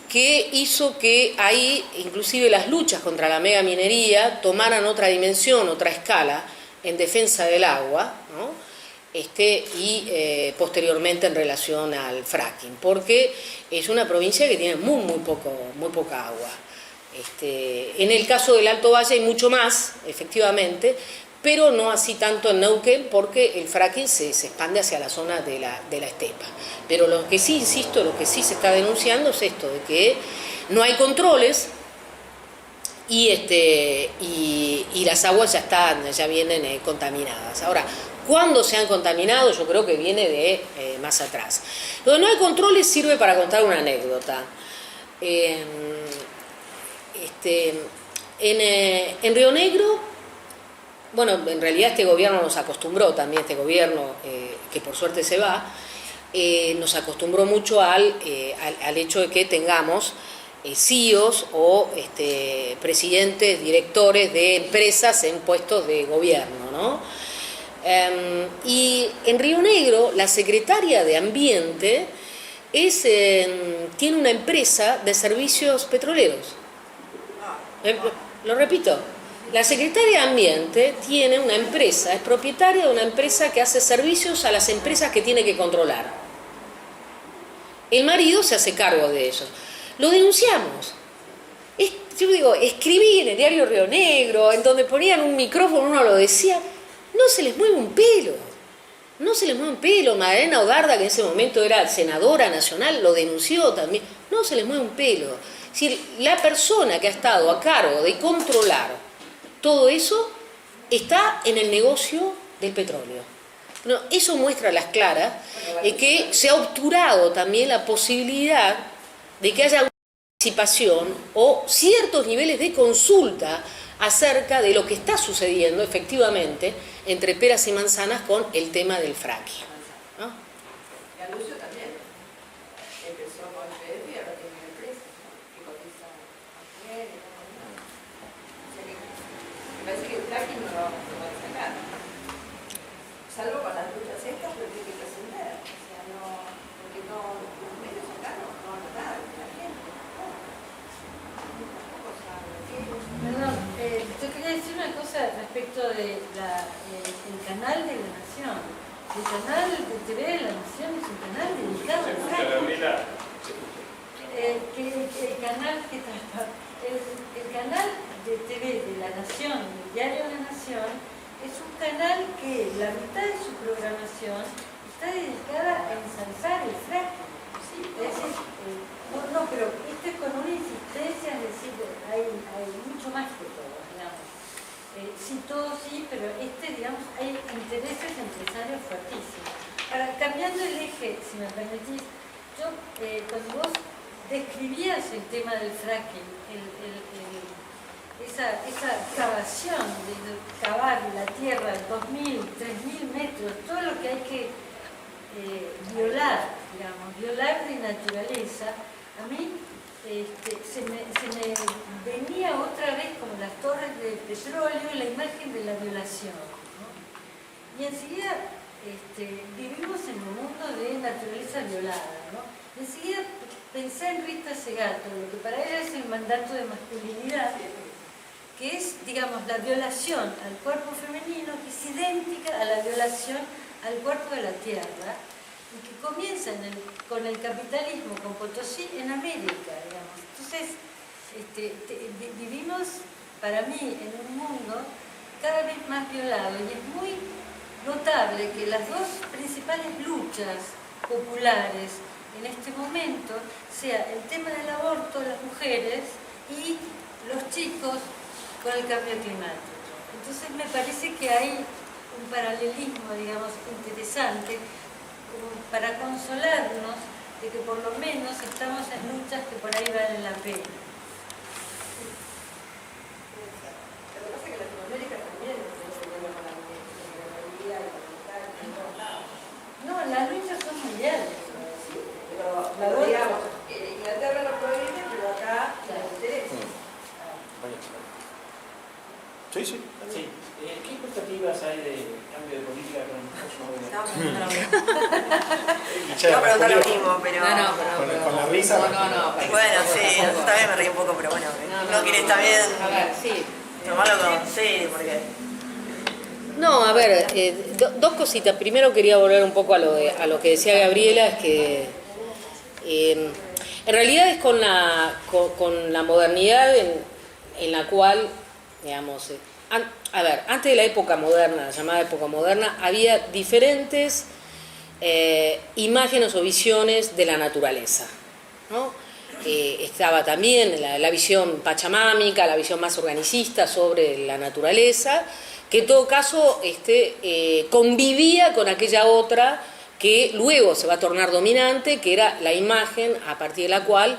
que hizo que ahí inclusive las luchas contra la megaminería tomaran otra dimensión, otra escala, en defensa del agua, ¿no? Y posteriormente en relación al fracking, porque es una provincia que tiene muy poca agua. En el caso del Alto Valle hay mucho más, efectivamente, pero no así tanto en Neuquén, porque el fracking se expande hacia la zona de la estepa. Pero lo que sí, insisto, lo que sí se está denunciando es esto, de que no hay controles, y las aguas ya vienen contaminadas. Ahora, ¿cuándo se han contaminado? Yo creo que viene de más atrás. Lo de no hay controles sirve para contar una anécdota. En Río Negro, bueno, en realidad este gobierno nos acostumbró también, que por suerte se va, nos acostumbró mucho al hecho de que tengamos CEOs o presidentes, directores de empresas en puestos de gobierno, ¿no? Y en Río Negro, la secretaria de Ambiente tiene una empresa de servicios petroleros. Lo repito, la secretaria de Ambiente tiene una empresa, es propietaria de una empresa que hace servicios a las empresas que tiene que controlar. El marido se hace cargo de ellos. Lo denunciamos. Yo digo, escribí en el diario Río Negro, en donde ponían un micrófono, uno lo decía, no se les mueve un pelo. No se les mueve un pelo. Magdalena Odarda, que en ese momento era senadora nacional, lo denunció también. No se les mueve un pelo. Es decir, la persona que ha estado a cargo de controlar todo eso está en el negocio del petróleo. No, eso muestra a las claras que se ha obturado también la posibilidad de que haya una participación o ciertos niveles de consulta acerca de lo que está sucediendo efectivamente entre peras y manzanas con el tema del fracking, ¿no? Y Anuncio también empezó con FED y ahora tiene una empresa, ¿no? Que cotiza más bien y todo, ¿no? O sea que me parece que el fracking no lo vamos a poder sacar, salvo con las luchas estas, pero tiene que trascender, o sea, no, porque no, los medios acá no van a dar, la gente, ¿no? Tampoco sabe, Perdón, yo quería decir una cosa respecto de el canal de la Nación. El canal de TV de la Nación es un canal dedicado al fracking. El canal de TV de la Nación, el diario La Nación, es un canal que la mitad de su programación está dedicada a ensalzar el fracking. Sí, es decir, pero esto es con una insistencia, es decir, hay mucho más que todo, digamos. Sí, todo sí, pero digamos, hay intereses empresarios fuertísimos. Ahora, cambiando el eje, si me permitís, yo, cuando vos describías el tema del fracking, esa excavación de cavar la tierra de 2.000, 3.000 metros, todo lo que hay que violar de naturaleza, a mí se me venía otra vez como las torres de petróleo la imagen de la violación, ¿no? Y enseguida vivimos en un mundo de naturaleza violada, ¿no? Enseguida pensé en Rita Segato, lo que para ella es el mandato de masculinidad, que es, digamos, la violación al cuerpo femenino, que es idéntica a la violación al cuerpo de la tierra, y que comienza con el capitalismo, con Potosí, en América, digamos. Entonces, vivimos, para mí, en un mundo cada vez más violado, y es muy notable que las dos principales luchas populares en este momento sea el tema del aborto, las mujeres y los chicos con el cambio climático. Entonces me parece que hay un paralelismo, digamos, interesante como para consolarnos de que por lo menos estamos en luchas que por ahí valen la pena. Lo que pasa es que Latinoamérica también tiene problemas con la minería y con todos lados. No, las luchas son mundiales. Sí, pero digamos, Inglaterra lo prohíbe, pero acá les interesa. Sí, sí. Sí. ¿Qué expectativas hay de cambio de política con el próximo gobierno? Iba a preguntar lo mismo, pero... Con la risa. No. Bueno, sí, yo también me reí un poco, pero bueno, no quieres también A ver, sí. tomarlo con... Sí, porque... No, a ver, dos cositas. Primero quería volver un poco a lo que decía Gabriela, es que en realidad es con la modernidad en la cual, digamos, a ver, antes de la época moderna, la llamada época moderna, había diferentes imágenes o visiones de la naturaleza, ¿no? Estaba también la visión pachamámica, la visión más organicista sobre la naturaleza, que en todo caso convivía con aquella otra que luego se va a tornar dominante, que era la imagen a partir de la cual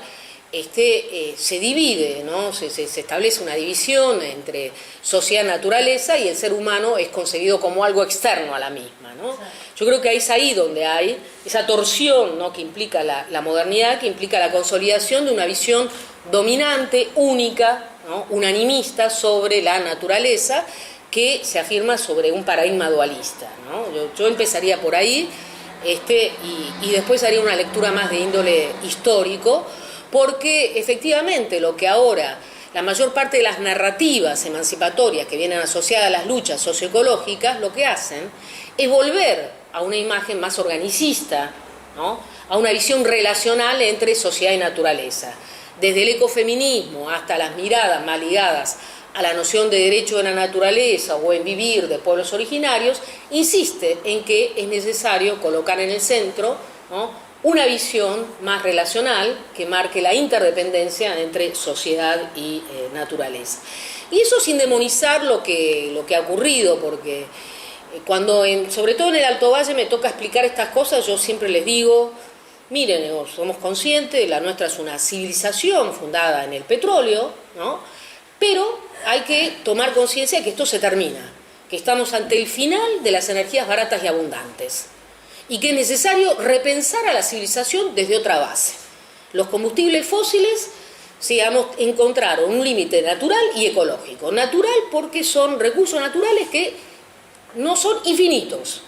se divide, ¿no? Se establece una división entre sociedad y naturaleza, y el ser humano es concebido como algo externo a la misma, ¿no? Yo creo que es ahí donde hay esa torsión, ¿no? Que implica la modernidad, que implica la consolidación de una visión dominante, única, ¿no? Unanimista sobre la naturaleza, que se afirma sobre un paradigma dualista, ¿no? Yo empezaría por ahí y después haría una lectura más de índole histórico, porque efectivamente lo que ahora la mayor parte de las narrativas emancipatorias que vienen asociadas a las luchas socioecológicas lo que hacen es volver a una imagen más organicista, ¿no? A una visión relacional entre sociedad y naturaleza. Desde el ecofeminismo hasta las miradas más ligadas a la noción de derecho de la naturaleza o en vivir de pueblos originarios, insiste en que es necesario colocar en el centro, ¿no?, una visión más relacional que marque la interdependencia entre sociedad y naturaleza. Y eso sin demonizar lo que ha ocurrido, porque cuando, sobre todo en el Alto Valle, me toca explicar estas cosas, yo siempre les digo, miren, somos conscientes, la nuestra es una civilización fundada en el petróleo, ¿no?, pero hay que tomar conciencia de que esto se termina, que estamos ante el final de las energías baratas y abundantes, y que es necesario repensar a la civilización desde otra base. Los combustibles fósiles, digamos, encontraron un límite natural y ecológico. Natural porque son recursos naturales que no son infinitos,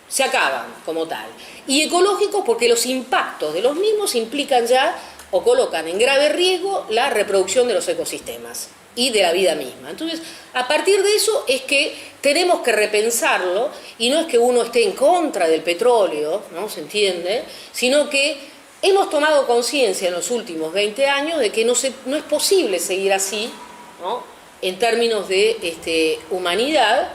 se acaban como tal. Y ecológicos porque los impactos de los mismos implican ya o colocan en grave riesgo la reproducción de los ecosistemas y de la vida misma. Entonces, a partir de eso es que tenemos que repensarlo, y no es que uno esté en contra del petróleo, ¿no?, se entiende, sino que hemos tomado conciencia en los últimos 20 años de que no es posible seguir así, ¿no?, en términos de humanidad,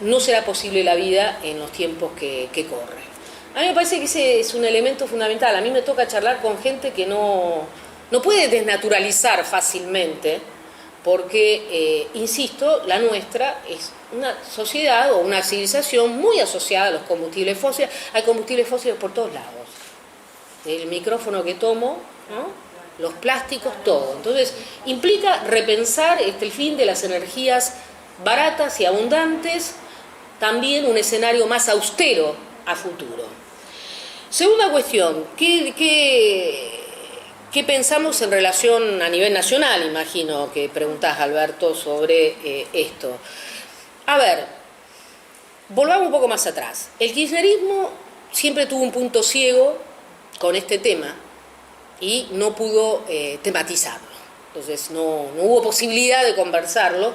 no será posible la vida en los tiempos que corren. A mí me parece que ese es un elemento fundamental. A mí me toca charlar con gente que no puede desnaturalizar fácilmente, porque, insisto, la nuestra es una sociedad o una civilización muy asociada a los combustibles fósiles. Hay combustibles fósiles por todos lados. El micrófono que tomo, ¿no?, los plásticos, todo. Entonces, implica repensar el fin de las energías baratas y abundantes, también un escenario más austero a futuro. Segunda cuestión, ¿qué pensamos en relación a nivel nacional? Imagino que preguntás, Alberto, sobre esto. A ver, volvamos un poco más atrás. El kirchnerismo siempre tuvo un punto ciego con este tema y no pudo tematizarlo. Entonces no hubo posibilidad de conversarlo.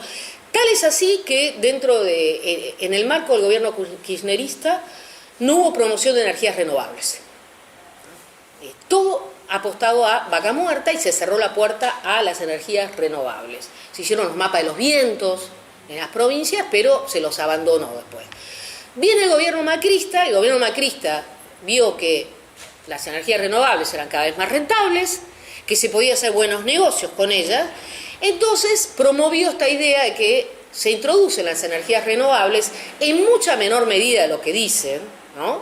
Tal es así que en el marco del gobierno kirchnerista no hubo promoción de energías renovables. Todo apostado a vaca muerta y se cerró la puerta a las energías renovables. Se hicieron los mapas de los vientos en las provincias, pero se los abandonó después. Viene el gobierno macrista vio que las energías renovables eran cada vez más rentables, que se podía hacer buenos negocios con ellas, entonces promovió esta idea de que se introducen las energías renovables en mucha menor medida de lo que dicen, ¿no?,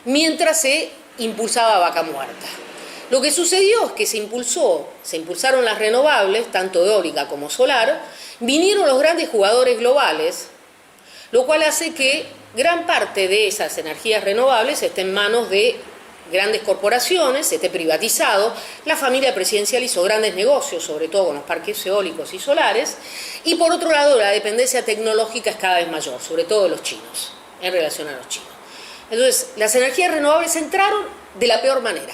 mientras se impulsaba vaca muerta. Lo que sucedió es que se impulsaron las renovables, tanto eólica como solar, vinieron los grandes jugadores globales, lo cual hace que gran parte de esas energías renovables esté en manos de grandes corporaciones, esté privatizado. La familia presidencial hizo grandes negocios, sobre todo con los parques eólicos y solares, y por otro lado la dependencia tecnológica es cada vez mayor, sobre todo de los chinos, en relación a los chinos. Entonces, las energías renovables entraron de la peor manera,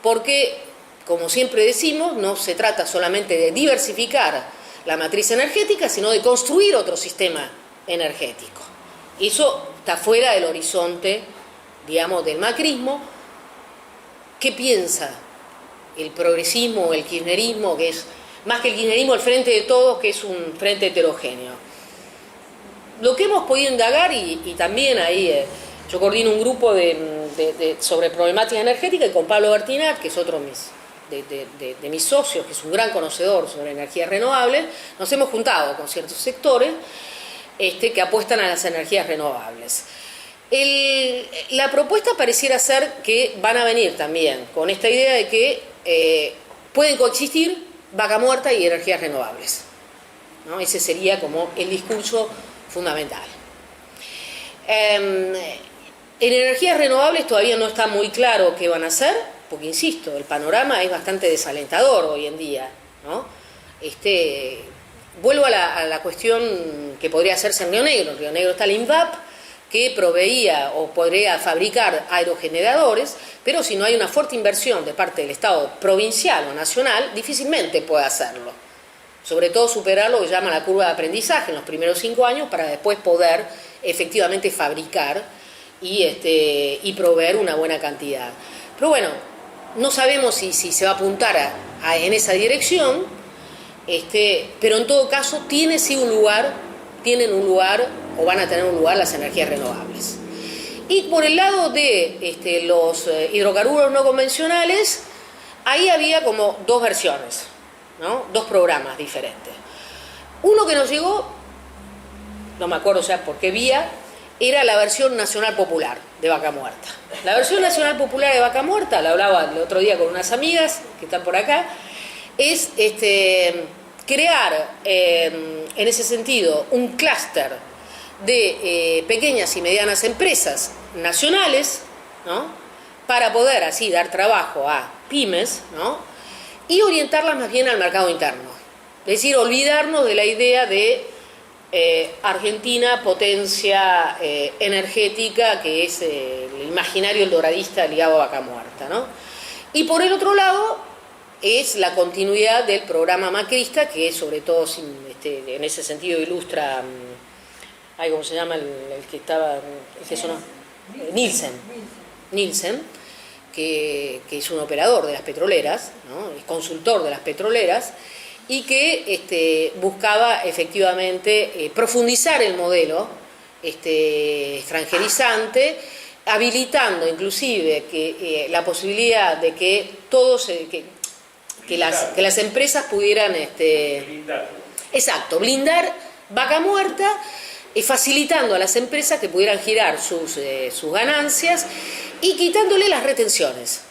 porque, como siempre decimos, no se trata solamente de diversificar la matriz energética, sino de construir otro sistema energético. Eso está fuera del horizonte, digamos, del macrismo. ¿Qué piensa el progresismo o el kirchnerismo, que es, más que el kirchnerismo, el frente de todos, que es un frente heterogéneo? Lo que hemos podido indagar, y también ahí yo coordino un grupo sobre problemática energética, y con Pablo Bertinat, que es otro de mis socios, que es un gran conocedor sobre energías renovables, nos hemos juntado con ciertos sectores que apuestan a las energías renovables. La propuesta pareciera ser que van a venir también con esta idea de que pueden coexistir vaca muerta y energías renovables, ¿no? Ese sería como el discurso fundamental. En energías renovables todavía no está muy claro qué van a hacer, porque insisto, el panorama es bastante desalentador hoy en día, ¿no? vuelvo a la cuestión que podría hacerse en Río Negro. En Río Negro está la INVAP, que proveía o podría fabricar aerogeneradores, pero si no hay una fuerte inversión de parte del Estado provincial o nacional, difícilmente puede hacerlo. Sobre todo superar lo que llama la curva de aprendizaje en los primeros 5 años para después poder efectivamente fabricar y proveer una buena cantidad. Pero bueno, no sabemos si se va a apuntar en esa dirección, pero en todo caso tienen un lugar o van a tener un lugar las energías renovables. Y por el lado de los hidrocarburos no convencionales, ahí había como 2 versiones, ¿no? 2 programas diferentes. Uno que nos llegó, no me acuerdo por qué vía, era la versión nacional popular de Vaca Muerta. La versión nacional popular de Vaca Muerta, la hablaba el otro día con unas amigas que están por acá, es crear en ese sentido un clúster de pequeñas y medianas empresas nacionales, ¿no? Para poder así dar trabajo a pymes, ¿no? Y orientarlas más bien al mercado interno. Es decir, olvidarnos de la idea de Argentina, potencia energética, que es el imaginario eldoradista ligado a Vaca Muerta, ¿no? Y por el otro lado es la continuidad del programa macrista, que sobre todo en ese sentido ilustra, ¿cómo se llama el que estaba, el que sonó? Nielsen, que es un operador de las petroleras, ¿no? Es consultor de las petroleras, y que buscaba efectivamente profundizar el modelo extranjerizante, habilitando inclusive la posibilidad de que las empresas pudieran blindar Vaca Muerta, facilitando a las empresas que pudieran girar sus ganancias y quitándole las retenciones,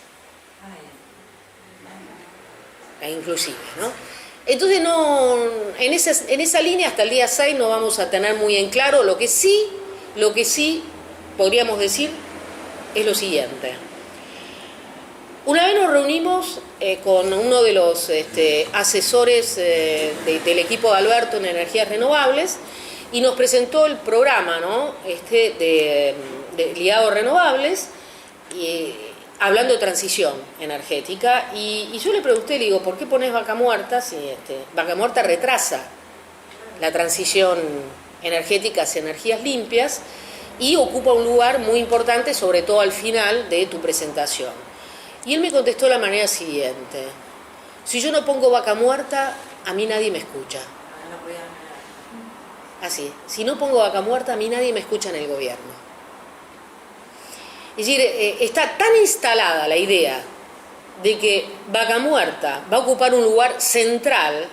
inclusive, ¿no? Entonces en esa línea hasta el día 6 no vamos a tener muy en claro. Lo que sí podríamos decir es lo siguiente. Una vez nos reunimos con uno de los asesores del equipo de Alberto en energías renovables y nos presentó el programa, ¿no? de ligado a renovables, hablando de transición energética, y yo le pregunté, le digo, ¿por qué pones Vaca Muerta si Vaca Muerta retrasa la transición energética hacia energías limpias y ocupa un lugar muy importante, sobre todo al final de tu presentación? Y él me contestó de la manera siguiente: si yo no pongo Vaca Muerta, a mí nadie me escucha. Así, si no pongo Vaca Muerta, a mí nadie me escucha en el gobierno. Es decir, está tan instalada la idea de que Vaca Muerta va a ocupar un lugar central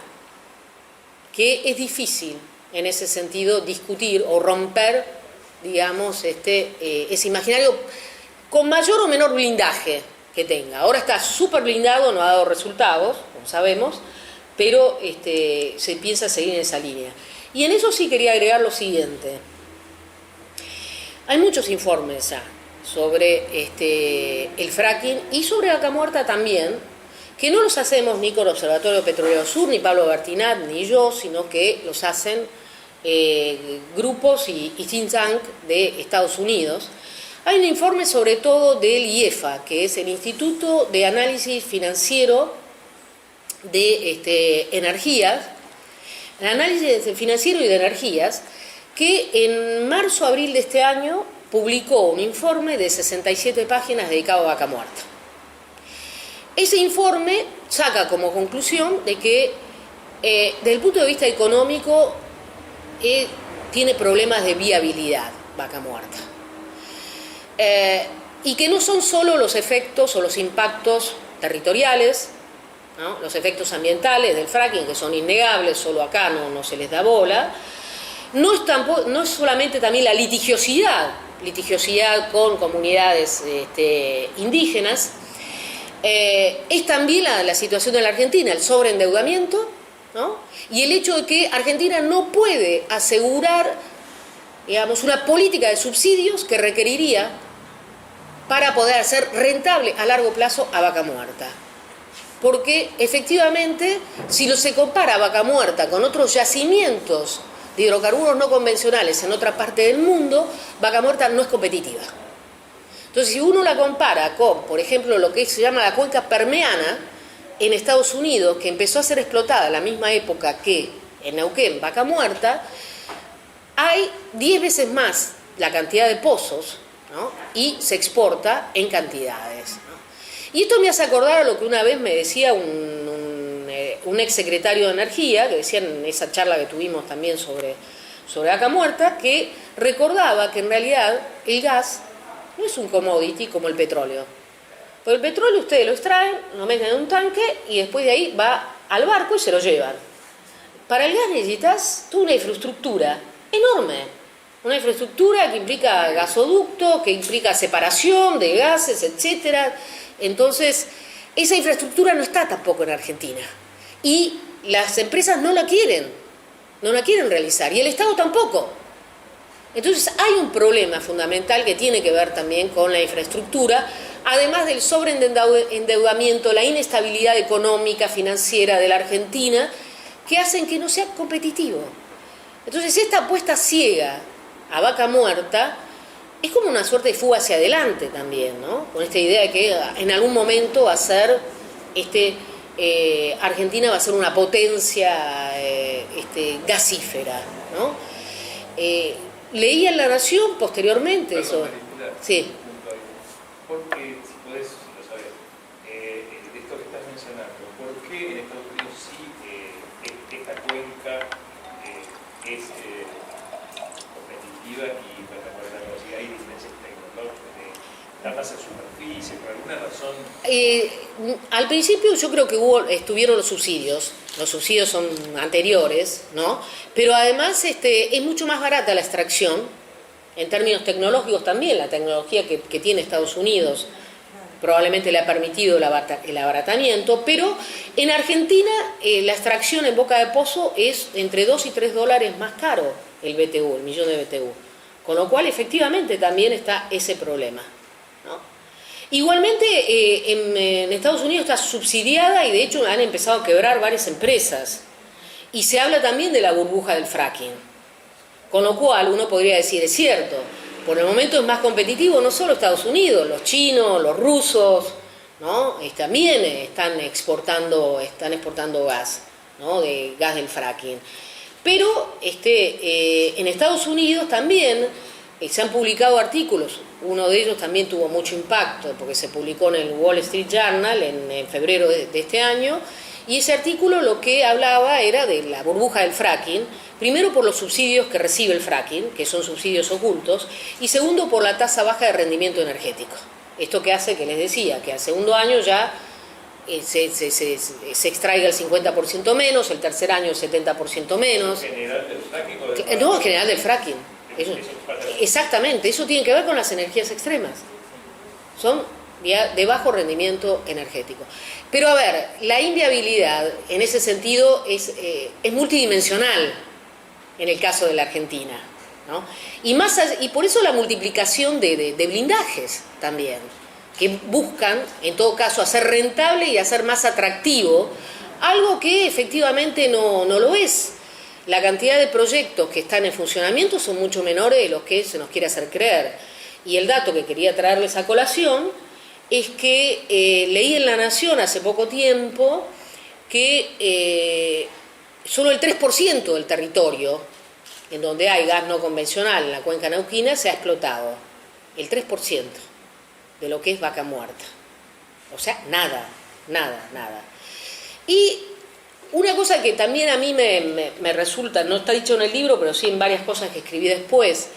que es difícil en ese sentido discutir o romper, digamos, ese imaginario con mayor o menor blindaje que tenga. Ahora está súper blindado, no ha dado resultados, como sabemos, pero se piensa seguir en esa línea. Y en eso sí quería agregar lo siguiente. Hay muchos informes ya sobre el fracking y sobre Vaca Muerta también, que no los hacemos ni con el Observatorio Petrolero Sur, ni Pablo Bertinat, ni yo, sino que los hacen grupos y think tank de Estados Unidos. Hay un informe sobre todo del IEFA, que es el Instituto de Análisis Financiero de Energías, el análisis financiero y de energías, que en marzo-abril de este año publicó un informe de 67 páginas dedicado a Vaca Muerta. Ese informe saca como conclusión de que desde el punto de vista económico tiene problemas de viabilidad Vaca Muerta, y que no son solo los efectos o los impactos territoriales, ¿no? Los efectos ambientales del fracking, que son innegables, solo acá no se les da bola. No es solamente también la litigiosidad con comunidades indígenas, es también la situación de la Argentina, el sobreendeudamiento, ¿no? Y el hecho de que Argentina no puede asegurar, digamos, una política de subsidios que requeriría para poder hacer rentable a largo plazo a Vaca Muerta. porque efectivamente, si se compara Vaca Muerta con otros yacimientos de hidrocarburos no convencionales en otra parte del mundo, Vaca Muerta no es competitiva. Entonces, si uno la compara con, por ejemplo, lo que se llama la cuenca permiana en Estados Unidos, que empezó a ser explotada a la misma época que en Neuquén, Vaca Muerta, hay 10 veces más la cantidad de pozos, ¿no? Y se exporta en cantidades, ¿no? Y esto me hace acordar a lo que una vez me decía un exsecretario de Energía, que decía en esa charla que tuvimos también sobre Vaca Muerta, que recordaba que en realidad el gas no es un commodity como el petróleo. Porque el petróleo ustedes lo extraen, lo meten en un tanque y después de ahí va al barco y se lo llevan. Para el gas necesitas toda una infraestructura enorme. Una infraestructura que implica gasoductos, que implica separación de gases, etcétera. Entonces, esa infraestructura no está tampoco en Argentina. Y las empresas no la quieren realizar. Y el Estado tampoco. Entonces, hay un problema fundamental que tiene que ver también con la infraestructura, además del sobreendeudamiento, la inestabilidad económica, financiera de la Argentina, que hacen que no sea competitivo. Entonces, esta apuesta ciega a Vaca Muerta es como una suerte de fuga hacia adelante también, ¿no? Con esta idea de que en algún momento va a ser, Argentina va a ser una potencia gasífera, ¿no? Leí en La Nación posteriormente eso. Sí. Porque, si podés, si lo sabés, de esto que estás mencionando, ¿por qué en Estados Unidos sí esta cuenca es competitiva y para poder la velocidad hay diferencias tecnológicas, la tasa de superficie, por alguna razón? Al principio yo creo que estuvieron los subsidios son anteriores, ¿no? Pero además es mucho más barata la extracción, en términos tecnológicos también, la tecnología que tiene Estados Unidos probablemente le ha permitido el abaratamiento, pero en Argentina la extracción en boca de pozo es entre $2 y $3 más caro el BTU, el millón de BTU, con lo cual efectivamente también está ese problema, ¿no? Igualmente en Estados Unidos está subsidiada y de hecho han empezado a quebrar varias empresas y se habla también de la burbuja del fracking, con lo cual uno podría decir, es cierto, por el momento es más competitivo no solo Estados Unidos, los chinos, los rusos, ¿no? También están exportando gas, ¿no? De gas del fracking. Pero en Estados Unidos también se han publicado artículos, uno de ellos también tuvo mucho impacto porque se publicó en el Wall Street Journal en febrero de este año, y ese artículo lo que hablaba era de la burbuja del fracking, primero por los subsidios que recibe el fracking, que son subsidios ocultos, y segundo por la tasa baja de rendimiento energético. Esto que hace, que les decía, que al segundo año ya se extraiga el 50% menos, el tercer año el 70% menos. ¿En general del fracking o del No, en general del fracking. Exactamente, eso tiene que ver con las energías extremas. Son de bajo rendimiento energético. Pero a ver, la inviabilidad en ese sentido es multidimensional en el caso de la Argentina, ¿no? Y por eso la multiplicación de blindajes también, que buscan en todo caso hacer rentable y hacer más atractivo algo que efectivamente no lo es. La cantidad de proyectos que están en funcionamiento son mucho menores de los que se nos quiere hacer creer. Y el dato que quería traerles a colación es que leí en La Nación hace poco tiempo que solo el 3% del territorio en donde hay gas no convencional en la cuenca neuquina se ha explotado. El 3% de lo que es Vaca Muerta. O sea, nada. Y una cosa que también a mí me resulta, no está dicho en el libro, pero sí en varias cosas que escribí después,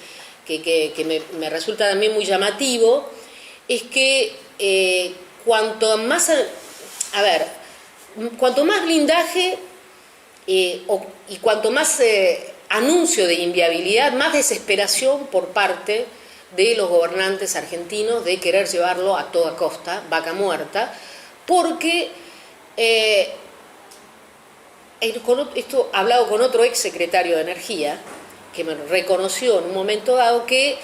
que me resulta también muy llamativo, es que cuanto más blindaje y cuanto más anuncio de inviabilidad, más desesperación por parte de los gobernantes argentinos de querer llevarlo a toda costa, Vaca Muerta, porque esto hablado con otro ex secretario de Energía, que me reconoció en un momento dado que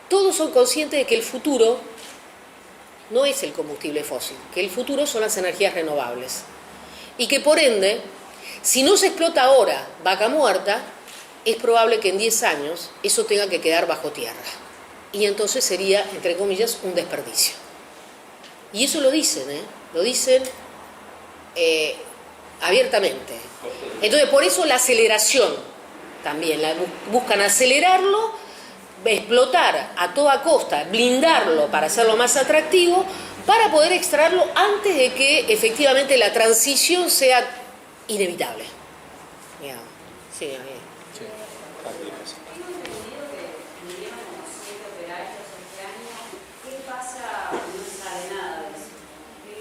todos son conscientes de que el futuro no es el combustible fósil, que el futuro son las energías renovables. Y que por ende, si no se explota ahora Vaca Muerta, es probable que en 10 años eso tenga que quedar bajo tierra. Y entonces sería, entre comillas, un desperdicio. Y eso lo dicen, lo dicen abiertamente. Entonces, por eso la aceleración también, buscan acelerarlo, explotar a toda costa, blindarlo para hacerlo más atractivo, para poder extraerlo antes de que efectivamente la transición sea inevitable. Digamos. Sí, Sí, aplicación. Tengo entendido que vinieron como 7 operarios este año. ¿Qué pasa? No se sabe nada de eso. ¿Qué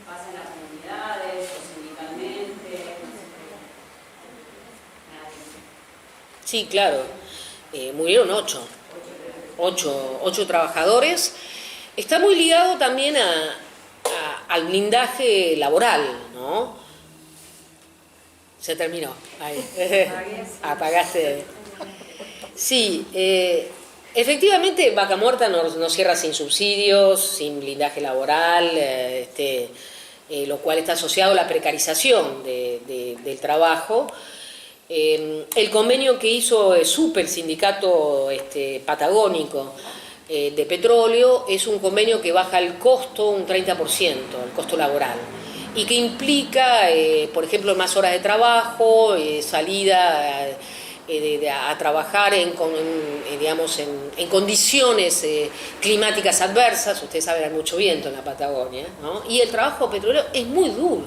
pasa en las comunidades o sindicalmente? sí, claro. Murieron 8 trabajadores. Está muy ligado también al blindaje laboral, ¿no? Se terminó. Ahí. Apagaste. Sí, efectivamente Vaca Muerta no cierra sin subsidios, sin blindaje laboral, lo cual está asociado a la precarización del trabajo. El convenio que hizo el super sindicato patagónico de petróleo es un convenio que baja el costo un 30%, el costo laboral, y que implica, por ejemplo, más horas de trabajo, salida a trabajar en condiciones climáticas adversas. Ustedes saben, hay mucho viento en la Patagonia, ¿no? Y el trabajo petrolero es muy duro,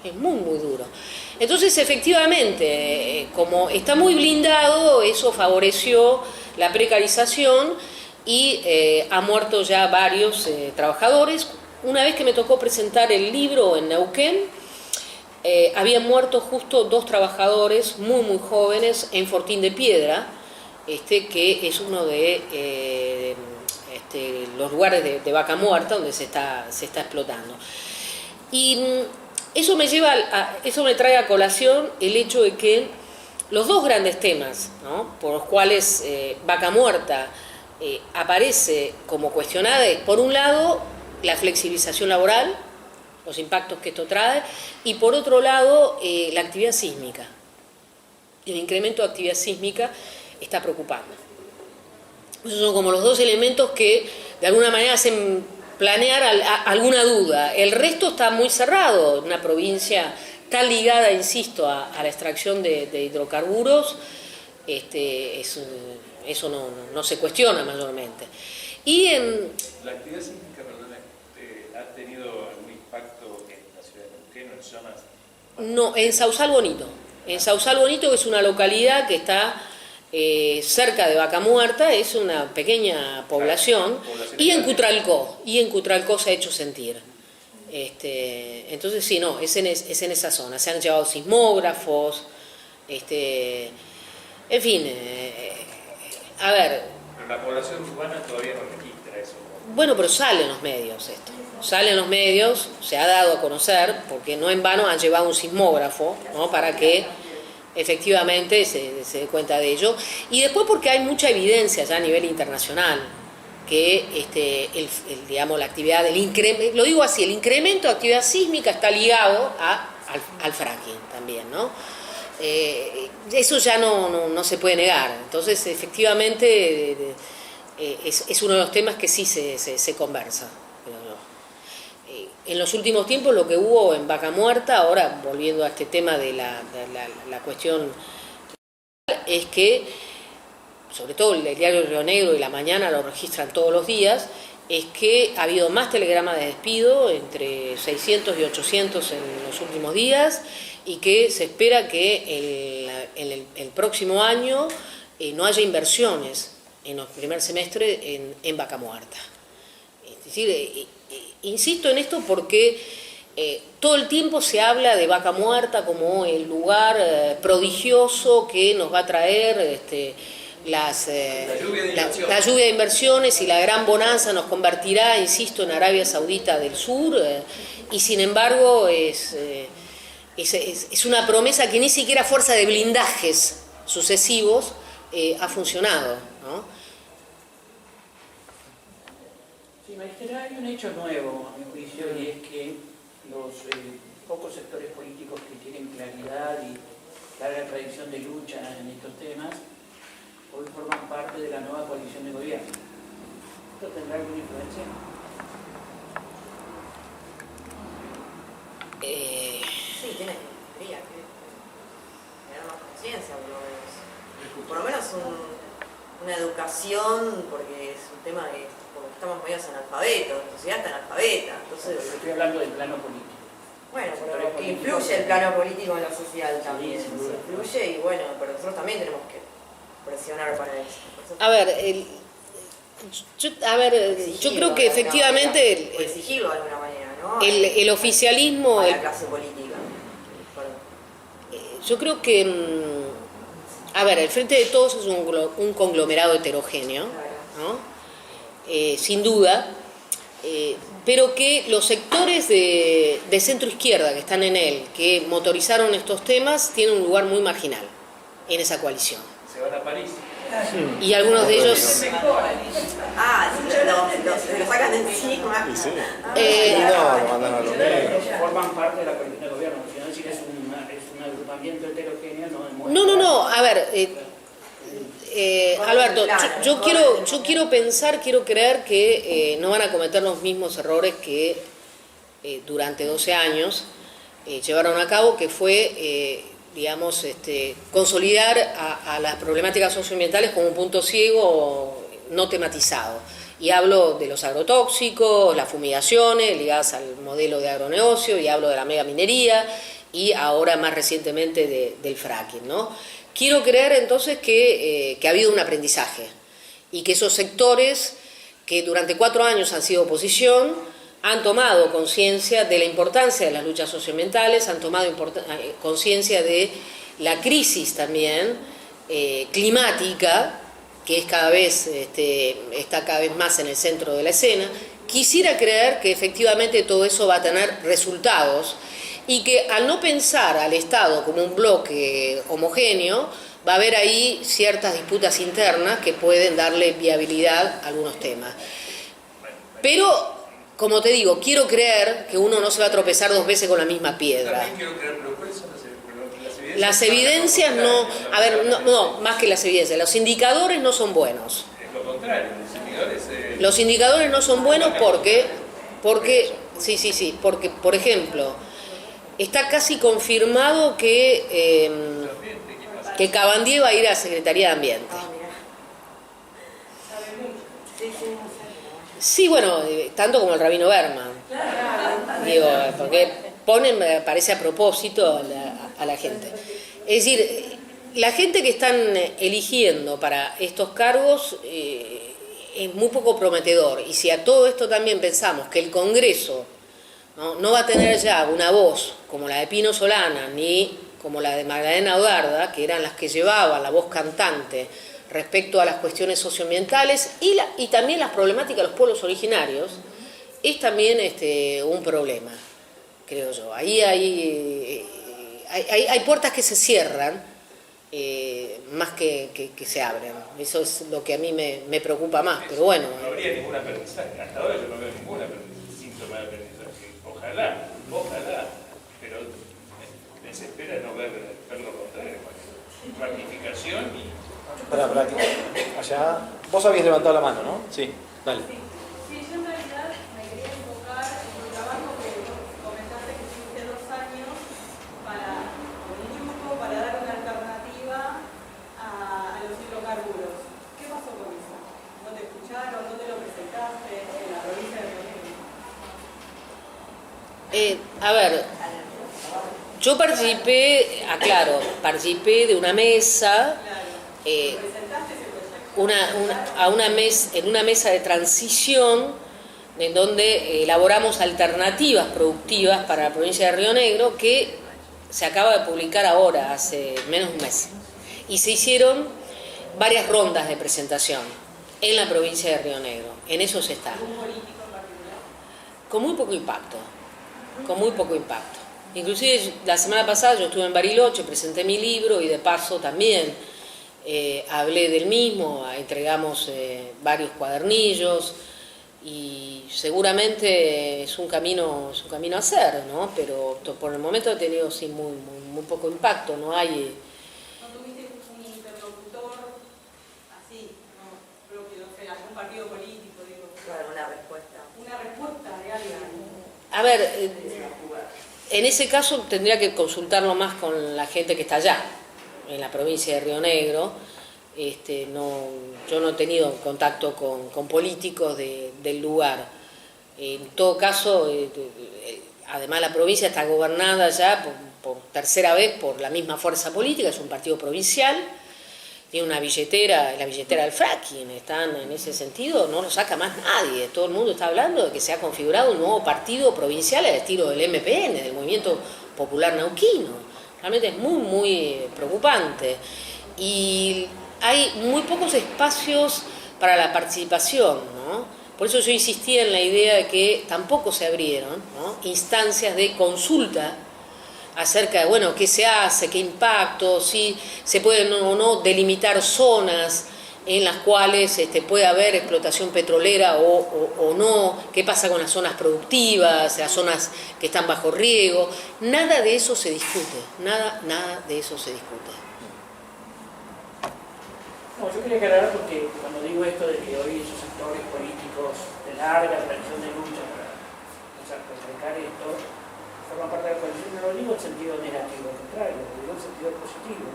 es muy duro. Entonces, efectivamente, como está muy blindado, eso favoreció la precarización y ha muerto ya varios trabajadores. Una vez que me tocó presentar el libro en Neuquén, habían muerto justo 2 trabajadores muy jóvenes en Fortín de Piedra, que es uno de los lugares de Vaca Muerta donde se está explotando. Y eso me trae a colación el hecho de que los 2 grandes temas, ¿no?, por los cuales Vaca Muerta aparece como cuestionada es, por un lado, la flexibilización laboral, los impactos que esto trae, y por otro lado, la actividad sísmica. El incremento de actividad sísmica está preocupando. Esos son como los 2 elementos que de alguna manera hacen planear alguna duda. El resto está muy cerrado. Una provincia tan ligada, insisto, a la extracción de hidrocarburos, eso no se cuestiona mayormente. Y ¿La actividad sísmica, perdona, ha tenido algún impacto en la ciudad de Neuquén o en zonas? No, en Sausal Bonito. En Sausal Bonito, que es una localidad que está cerca de Vaca Muerta, es una pequeña población, y en Cutralcó se ha hecho sentir. Entonces sí, no, es en esa zona. Se han llevado sismógrafos, en fin, a ver. Pero la población urbana todavía no registra eso. Bueno, pero sale en los medios esto. Sale en los medios, se ha dado a conocer, porque no en vano han llevado un sismógrafo, ¿no?, para que efectivamente se dé cuenta de ello. Y después porque hay mucha evidencia ya a nivel internacional que la actividad del incremento, lo digo así, el incremento de actividad sísmica está ligado al fracking también, ¿no? Eso ya no se puede negar. Entonces, efectivamente, es uno de los temas que sí se conversa. En los últimos tiempos lo que hubo en Vaca Muerta, ahora volviendo a este tema de la cuestión, es que, sobre todo el diario Río Negro y La Mañana lo registran todos los días, es que ha habido más telegramas de despido, entre 600 y 800 en los últimos días, y que se espera que el próximo año no haya inversiones en el primer semestre en Vaca Muerta. Es decir, insisto en esto porque todo el tiempo se habla de Vaca Muerta como el lugar prodigioso que nos va a traer la lluvia de inversiones, y la gran bonanza nos convertirá, insisto, en Arabia Saudita del Sur, y sin embargo es una promesa que ni siquiera a fuerza de blindajes sucesivos ha funcionado, ¿no? Sí, maestra, hay un hecho nuevo, a mi juicio, y es que los pocos sectores políticos que tienen claridad y larga tradición de lucha en estos temas, hoy forman parte de la nueva coalición de gobierno. ¿Esto tendrá alguna influencia? Sí, tendría que tener más conciencia, por lo menos. Por lo menos una educación, porque es un tema que como estamos medios analfabetos, la sociedad está analfabeta. Entonces, Pero estoy hablando del plano político. bueno, pero que influye el plano político en la sociedad también. Sí, sin duda. Influye y bueno, pero nosotros también tenemos que presionar para eso. A ver, yo creo que efectivamente O exigirlo de alguna manera, ¿no? el oficialismo, a la clase política. yo creo que, a ver, el Frente de Todos es un conglomerado heterogéneo, ¿no? Sin duda, pero que los sectores de centro izquierda que están en él, que motorizaron estos temas, tienen un lugar muy marginal en esa coalición. Se van a París. Y algunos de ellos... Lo sacan de encima. Y sí. Eh, No, lo mandan a lo negro. Forman parte de la coalición de gobierno, si no decir es un agrupamiento heterogéneo, no demuestra. No, a ver, Alberto, yo quiero pensar, quiero creer que no van a cometer los mismos errores que durante 12 años llevaron a cabo, que fue, digamos, consolidar a las problemáticas socioambientales como un punto ciego no tematizado. Y hablo de los agrotóxicos, las fumigaciones ligadas al modelo de agronegocio, y hablo de la megaminería, y ahora más recientemente del fracking, ¿no? Quiero creer entonces que ha habido un aprendizaje y que esos sectores que durante 4 años han sido oposición han tomado conciencia de la importancia de las luchas socioambientales, han tomado conciencia de la crisis también climática, que es está cada vez más en el centro de la escena. Quisiera creer que efectivamente todo eso va a tener resultados y que al no pensar al Estado como un bloque homogéneo, va a haber ahí ciertas disputas internas que pueden darle viabilidad a algunos temas. Pero, como te digo, quiero creer que uno no se va a tropezar 2 veces con la misma piedra. También quiero creer, pero ¿cuáles son las evidencias? Las evidencias no, a ver, no, más que las evidencias, los indicadores no son buenos. Es lo contrario, los indicadores... Los indicadores no son buenos porque, porque, por ejemplo, está casi confirmado que Cabandier va a ir a la Secretaría de Ambiente. Sí, bueno, tanto como el Rabino Berman. Digo, porque me parece a propósito a la gente. Es decir, la gente que están eligiendo para estos cargos es muy poco prometedor. Y si a todo esto también pensamos que el Congreso no va a tener ya una voz como la de Pino Solana, ni como la de Magdalena Odarda, que eran las que llevaban la voz cantante respecto a las cuestiones socioambientales y también las problemáticas de los pueblos originarios, es también un problema, creo yo. Ahí hay puertas que se cierran más que se abren. Eso es lo que a mí me preocupa más, pero bueno. No habría ningún aprendizaje. Hasta ahora yo no veo ningún síntoma de aprendizaje. Ojalá, pero me desespera no ver lo contrario. Ratificación y... Pará, allá. Vos habías levantado la mano, ¿no? Sí, dale. Sí, yo en realidad me quería enfocar en el trabajo que comentaste que hiciste 2 años con un grupo para dar una alternativa a los hidrocarburos. ¿Qué pasó con eso? ¿No te escucharon? ¿No te lo presentaste en la provincia de Río Negro? A ver, yo participé de una mesa, en una mesa de transición en donde elaboramos alternativas productivas para la provincia de Río Negro, que se acaba de publicar ahora, hace menos de un mes. Y se hicieron varias rondas de presentación en la provincia de Río Negro. En eso se está. Con muy poco impacto. Inclusive la semana pasada yo estuve en Bariloche, presenté mi libro y de paso también hablé del mismo, entregamos varios cuadernillos y seguramente es un camino a hacer, ¿no? Pero por el momento ha tenido sí, muy poco impacto, no hay... ¿No tuviste un interlocutor así, no propio, o sea, algún partido político, digo? Claro, una respuesta. Una respuesta de alguien. A ver, en ese caso tendría que consultarlo más con la gente que está allá, en la provincia de Río Negro. Yo no he tenido contacto con políticos del lugar. En todo caso, además la provincia está gobernada ya por tercera vez por la misma fuerza política, es un partido provincial, tiene una billetera, la billetera del fracking, están en ese sentido, no lo saca más nadie, todo el mundo está hablando de que se ha configurado un nuevo partido provincial al estilo del MPN, del Movimiento Popular Neuquino. Realmente es muy preocupante. Y hay muy pocos espacios para la participación, ¿no? Por eso yo insistía en la idea de que tampoco se abrieron, ¿no?, instancias de consulta acerca de, bueno, qué se hace, qué impacto, si se pueden o no delimitar zonas en las cuales puede haber explotación petrolera o no, qué pasa con las zonas productivas, las zonas que están bajo riego. Nada de eso se discute, nada de eso se discute. No, yo quería aclarar porque cuando digo esto de que hoy esos sectores políticos de larga tradición de lucha para contrarrestar esto forman parte de la coalición, no lo digo en sentido negativo, al contrario, lo digo en sentido positivo.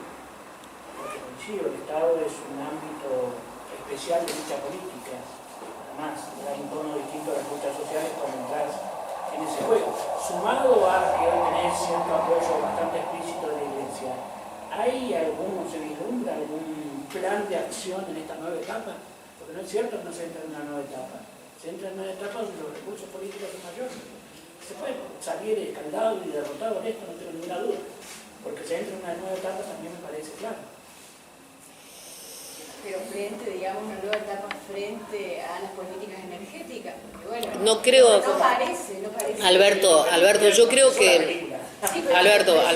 Porque coincido, el Estado es un ámbito especial de lucha política. Además, da un tono distinto a las luchas sociales cuando entras en ese juego. Sumado a que hoy tenés cierto apoyo bastante explícito de la Iglesia, ¿hay se vislumbra algún plan de acción en esta nueva etapa? Porque no es cierto que no se entra en una nueva etapa. Se entra en una etapa donde los recursos políticos son mayores. Se puede salir escaldado y derrotado en esto, no tengo ninguna duda. Porque se entra en una nueva etapa también me parece claro. Pero frente, digamos, una nueva etapa frente a las políticas energéticas. Porque, bueno, No creo... No parece. Alberto, yo creo que... Sí, Alberto, a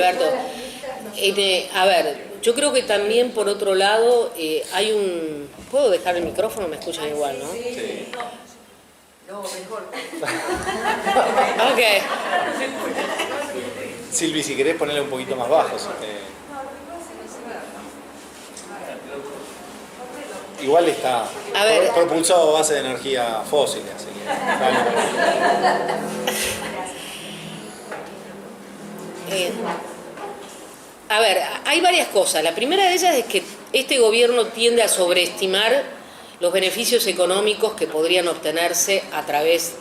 ver, yo creo que también por otro lado hay un... ¿Puedo dejar el micrófono? Me escuchan igual, ¿no? Sí. No, mejor. Ok. Silvi, si querés ponerle un poquito más bajo. Igual está propulsado a base de energía fósil, así que, a ver, hay varias cosas. La primera de ellas es que este gobierno tiende a sobreestimar los beneficios económicos que podrían obtenerse a través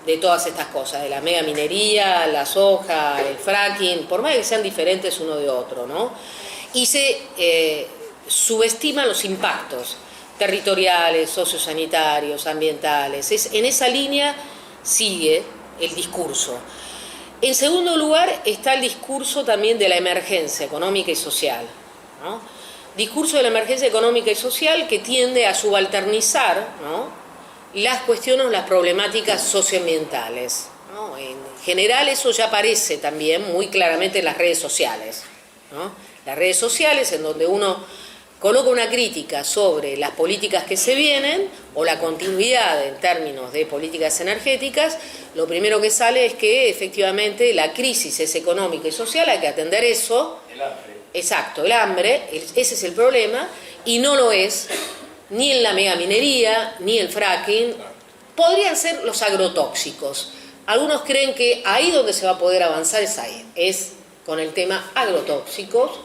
de todas estas cosas, de la megaminería, la soja, el fracking, por más que sean diferentes uno de otro, ¿no? Y se subestiman los impactos territoriales, sociosanitarios, ambientales. En esa línea sigue el discurso. En segundo lugar está el discurso también de la emergencia económica y social, ¿no? Discurso de la emergencia económica y social que tiende a subalternizar, ¿no?, las cuestiones, las problemáticas socioambientales, ¿no? En general eso ya aparece también muy claramente en las redes sociales, ¿no? Las redes sociales en donde uno coloca una crítica sobre las políticas que se vienen o la continuidad en términos de políticas energéticas, lo primero que sale es que efectivamente la crisis es económica y social, hay que atender eso. El hambre. Exacto, el hambre, ese es el problema, y no lo es ni en la megaminería, ni el fracking. Podrían ser los agrotóxicos. Algunos creen que ahí donde se va a poder avanzar es con el tema agrotóxicos,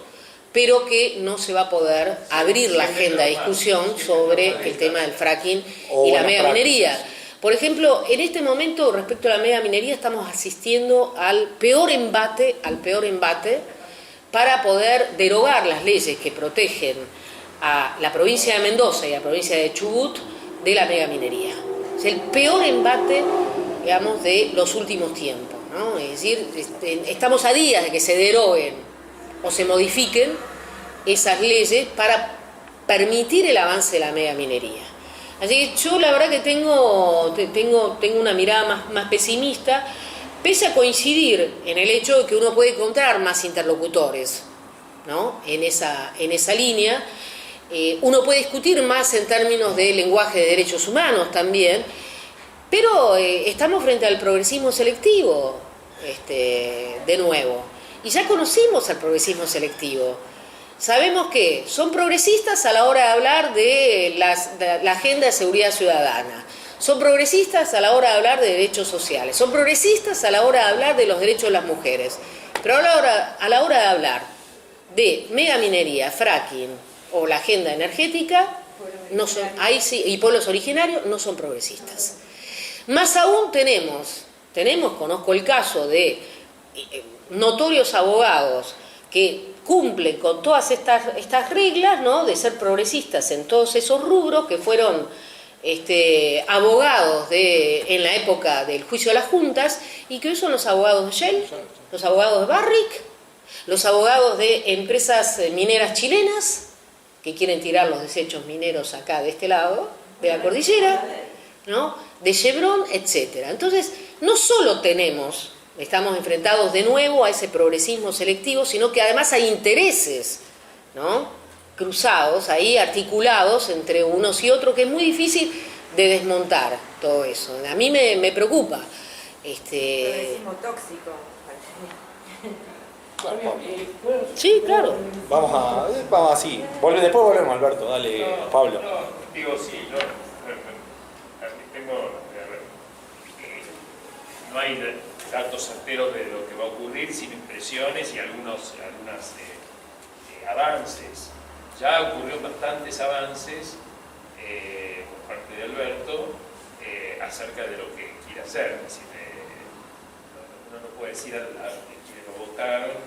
pero que no se va a poder abrir la agenda de discusión sobre el tema del fracking y la megaminería. Por ejemplo, en este momento, respecto a la megaminería, estamos asistiendo al peor embate para poder derogar las leyes que protegen a la provincia de Mendoza y a la provincia de Chubut de la megaminería. Es el peor embate, digamos, de los últimos tiempos, ¿no? Es decir, estamos a días de que se deroguen o se modifiquen esas leyes para permitir el avance de la megaminería. Así que yo la verdad que tengo una mirada más pesimista, pese a coincidir en el hecho de que uno puede encontrar más interlocutores, ¿no?, en esa línea. Uno puede discutir más en términos de lenguaje de derechos humanos también, Pero estamos frente al progresismo selectivo, de nuevo. Y ya conocimos al progresismo selectivo. Sabemos que son progresistas a la hora de hablar de la agenda de seguridad ciudadana. Son progresistas a la hora de hablar de derechos sociales. Son progresistas a la hora de hablar de los derechos de las mujeres. Pero a la hora de hablar de megaminería, fracking o la agenda energética, no son, ahí sí, y pueblos originarios, no son progresistas. Más aún conozco el caso de notorios abogados que cumplen con todas estas reglas, ¿no?, de ser progresistas en todos esos rubros, que fueron abogados en la época del juicio de las juntas, y que hoy son los abogados de Shell, los abogados de Barrick, los abogados de empresas mineras chilenas que quieren tirar los desechos mineros acá de este lado de la cordillera, ¿no?, de Chevron, etcétera. Entonces, no solo estamos enfrentados de nuevo a ese progresismo selectivo, sino que además hay intereses, ¿no?, cruzados, ahí articulados entre unos y otros, que es muy difícil de desmontar todo eso. A mí me preocupa. Progresismo tóxico. Sí, claro. Vamos así. Después volvemos, Alberto. Dale, Pablo. Digo, sí, no hay datos certeros de lo que va a ocurrir, sino impresiones y algunos avances. Ya ocurrieron bastantes avances por parte de Alberto acerca de lo que quiere hacer. Es decir, uno no puede decir a quienes lo votaron,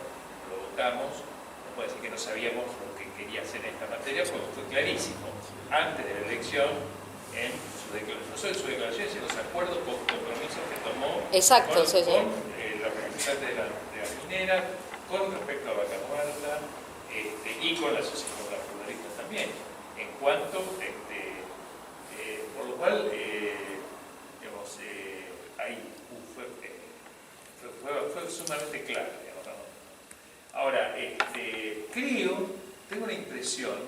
lo votamos, no puede decir que no sabíamos lo que quería hacer en esta materia, porque fue clarísimo antes de la elección, no solo en su declaración, sino en los acuerdos con compromisos que tomó Exacto, con los representantes de la minera, con respecto a Vaca Muerta, y con las pluralistas también, en cuanto, por lo cual, ahí fue sumamente claro, digamos, ¿no? Ahora, tengo la impresión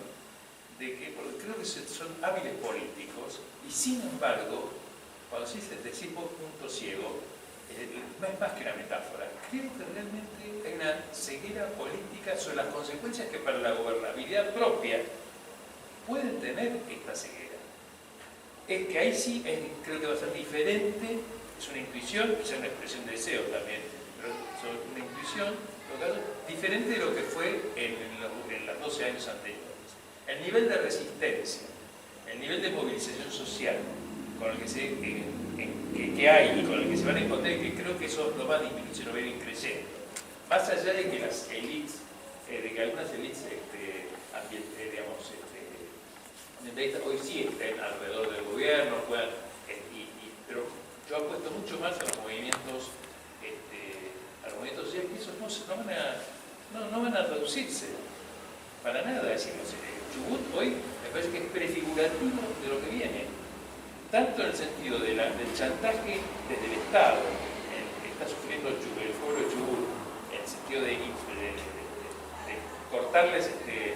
de que, porque creo que son hábiles políticos, y sin embargo, cuando se dice decir punto ciego, no es más que una metáfora. Creo que realmente hay una ceguera política sobre las consecuencias que para la gobernabilidad propia pueden tener esta ceguera. Es que ahí sí creo que va a ser diferente, es una intuición, quizás una expresión de deseo también, pero es una intuición diferente de lo que fue en los 12 años anteriores. El nivel de resistencia, el nivel de movilización social con el que hay y con el que se van a encontrar, que creo que eso no va a disminuir, sino va a ir creciendo. Más allá de que las élites, de que algunas élites hoy sí estén alrededor del gobierno, pero yo apuesto mucho más a los movimientos sociales, que esos no van a reducirse para nada. Es decir, Chubut hoy me parece que es prefigurativo de lo que viene, tanto en el sentido del chantaje desde el Estado, que está sufriendo el pueblo de Chubut, en el sentido de cortarles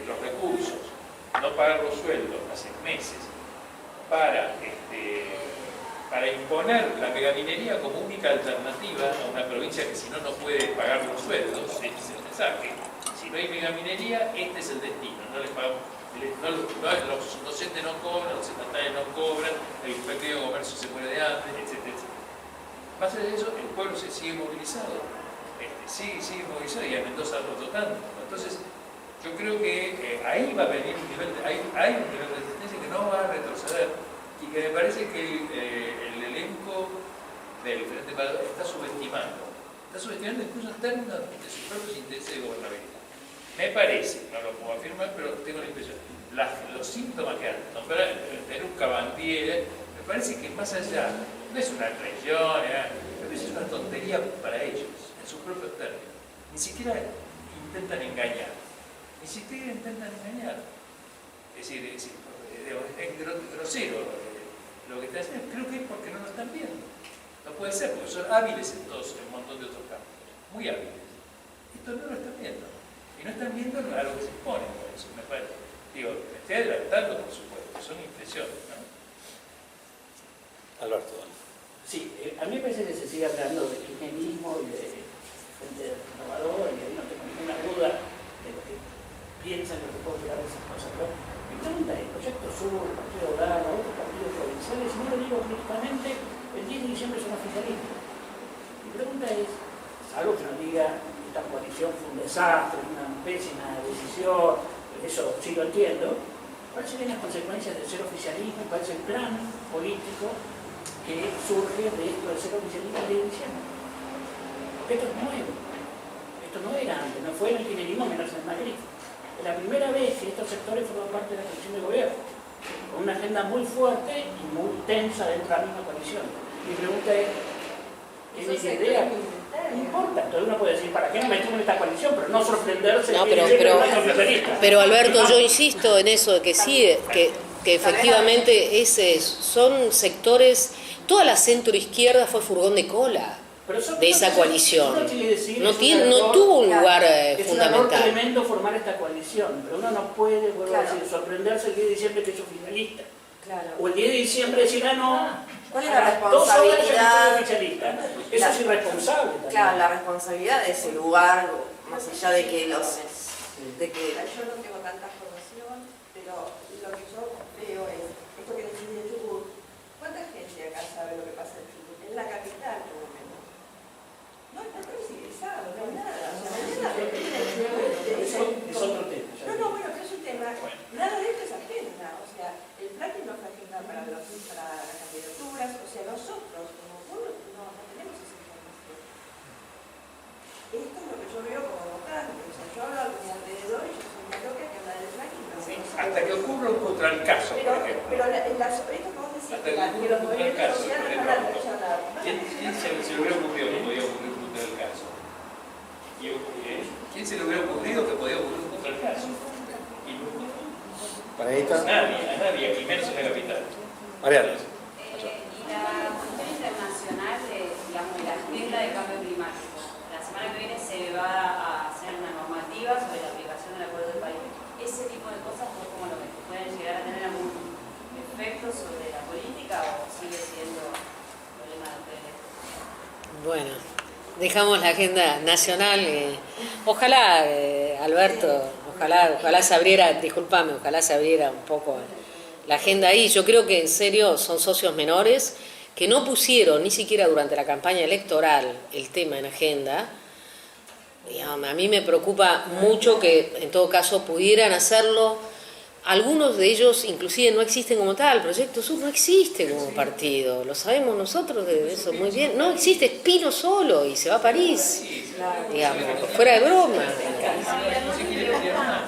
los recursos, no pagar los sueldos hace meses, para imponer la megaminería como única alternativa a una provincia que si no puede pagar los sueldos. Es el mensaje: si no hay megaminería, este es el destino, no les pagamos. Los docentes no cobran, los estatales no cobran, el pequeño comercio se muere de hambre, etc. Más allá de eso, el pueblo se sigue movilizado, sigue movilizado, y a Mendoza otro tanto. Entonces, yo creo que ahí va a venir hay un nivel de resistencia que no va a retroceder, y que me parece que el elenco del Frente Patriota está subestimando incluso en términos de sus propios intereses de gobernabilidad. Me parece, no lo puedo afirmar, pero tengo la impresión, los síntomas que han nombrado tener un Cabandier, me parece que más allá, no es una traición, me parece una tontería para ellos, en sus propios términos. Ni siquiera intentan engañar. Es decir, es grosero lo que están haciendo. Creo que es porque no lo están viendo. No puede ser, porque son hábiles en un montón de otros campos, muy hábiles. Esto no lo están viendo. Y no están viendo a lo que se exponen por eso, me parece. Digo, me estoy adelantando, por supuesto, son impresiones, ¿no? Alberto. Sí, a mí me parece que se sigue hablando de kirchnerismo y de gente renovadora, y ahí no tengo ninguna duda de lo que piensan, lo que puedo llegar a esas cosas. Pero mi pregunta es, Proyecto Sur, Partido Obrero, otros partidos provinciales, si no lo digo políticamente, el 10 de diciembre son oficialistas. Mi pregunta es, algo que nos diga esta coalición fue un desastre, una pésima decisión, eso sí lo entiendo, ¿cuáles serían las consecuencias de ser oficialismo? ¿Cuál es el plan político que surge de esto de ser oficialismo el 10 de diciembre? Porque esto es nuevo. Esto no era antes, no fue en el kirchnerismo menos en el Macri. Es la primera vez que estos sectores forman parte de la coalición de gobierno, con una agenda muy fuerte y muy tensa dentro de la misma coalición. Mi pregunta es, ¿tiene idea? No importa, entonces uno puede decir, ¿para qué no metimos en esta coalición? Pero no sorprenderse. No, pero pero Alberto, yo insisto en eso, de que sí, que efectivamente son sectores, toda la centroizquierda fue furgón de cola de esa coalición. No tuvo un lugar es un error fundamental. tremendo formar esta coalición, pero uno no puede, vuelvo a decir, sorprenderse el 10 de diciembre que es oficialista. Claro. O el 10 de diciembre decir, no, ¿Cuál es la 2 horas yo responsabilidad? soy oficialista. Eso es irresponsable también. Claro, la responsabilidad de ese lugar, más allá de que los... de que Yo no tengo tanta formación, pero lo que yo veo es esto que decís de Chubut. ¿Cuánta gente acá sabe lo que pasa en Chubut? En la capital, por lo menos. No es civilizado, no hay nada. O sea, mañana Es otro tema. no, bueno, pero es un tema. Nada de esto es agenda. O sea, el fracking no fue agenda para las candidaturas. O sea, nosotros, como pueblo, no tenemos esa información. Esto es lo que yo veo como votante. O sea, yo hablo a mi alrededor y yo soy una loca que habla del fracking. No, Sí, hasta que ocurra un contralcazo, por ejemplo. pero esto que vos decís, Hasta que que los ocurra un movimientos contralcazo, por sociales van a ejemplo. reaccionar. ¿Quién se le hubiera ocurrido que podía ocurrir un contralcazo? ¿Quién se le hubiera ocurrido que podía ocurrir un contralcazo? Para ahí está. A nadie, aquí menos en la capital. Mariana. Y la cuestión internacional digamos, de la agenda de cambio climático. La semana que viene se va a hacer una normativa sobre la aplicación del Acuerdo de París. Ese tipo de cosas, ¿vos cómo lo ves? ¿Pueden llegar a tener algún efecto sobre la política o sigue siendo problema de ustedes? Bueno, dejamos la agenda nacional. Ojalá, Alberto, ojalá se abriera, discúlpame, ojalá se abriera un poco la agenda ahí. Yo creo que en serio son socios menores que no pusieron ni siquiera durante la campaña electoral el tema en agenda. Digamos, a mí me preocupa mucho que en todo caso pudieran hacerlo. Algunos de ellos inclusive no existen como tal. Proyecto Sur no existe como partido, lo sabemos nosotros de eso muy bien. No existe, Espino solo y se va a París, digamos, fuera de broma.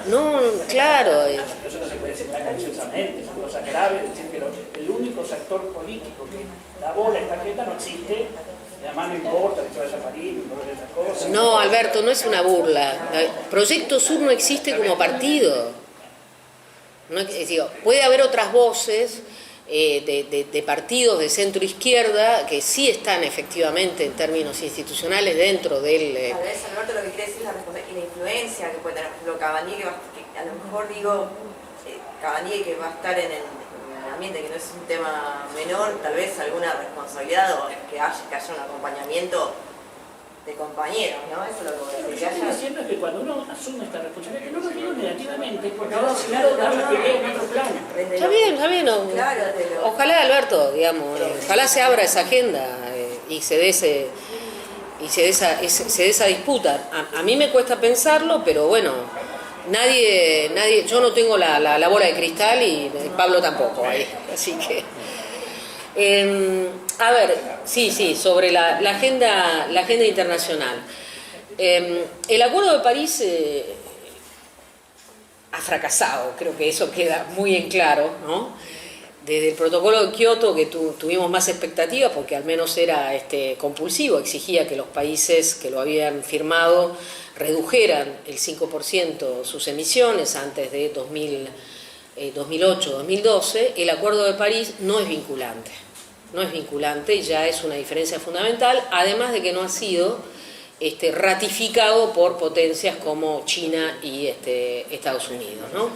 No, claro. Eso no se puede decir tan cansiosamente, es una cosa grave decir que el único sector político que la bola esta agenda no existe, y además no importa que se vaya a París, no importa esas cosas. No, Alberto, no es una burla. Proyecto Sur no existe como partido. No, digo, puede haber otras voces de partidos de centro izquierda que sí están efectivamente en términos institucionales dentro del... Tal vez, Alberto, lo que quiere decir es la responsabilidad y la influencia que puede tener, por ejemplo, Cavani, que a lo mejor digo, Cavani que va a estar en el ambiente, que no es un tema menor, tal vez alguna responsabilidad o que haya un acompañamiento de compañeros, ¿no? Eso es lo que voy a Lo que decir. yo estoy diciendo es que cuando uno asume esta responsabilidad, que no lo digo negativamente, porque ha asignado una pelea en otro plano. Está bien, no. Claro, Ojalá, Alberto, digamos, ojalá se abra esa agenda y se dé esa disputa. A mí me cuesta pensarlo, pero bueno, nadie, yo no tengo la bola de cristal y Pablo tampoco ahí, así que... a ver, sí, sobre la agenda internacional. El Acuerdo de París ha fracasado, creo que eso queda muy en claro, ¿no? Desde el protocolo de Kioto, que tuvimos más expectativas, porque al menos era compulsivo, exigía que los países que lo habían firmado redujeran el 5% sus emisiones antes de 2008-2012, el Acuerdo de París no es vinculante. No es vinculante, ya es una diferencia fundamental, además de que no ha sido ratificado por potencias como China y Estados Unidos, ¿no?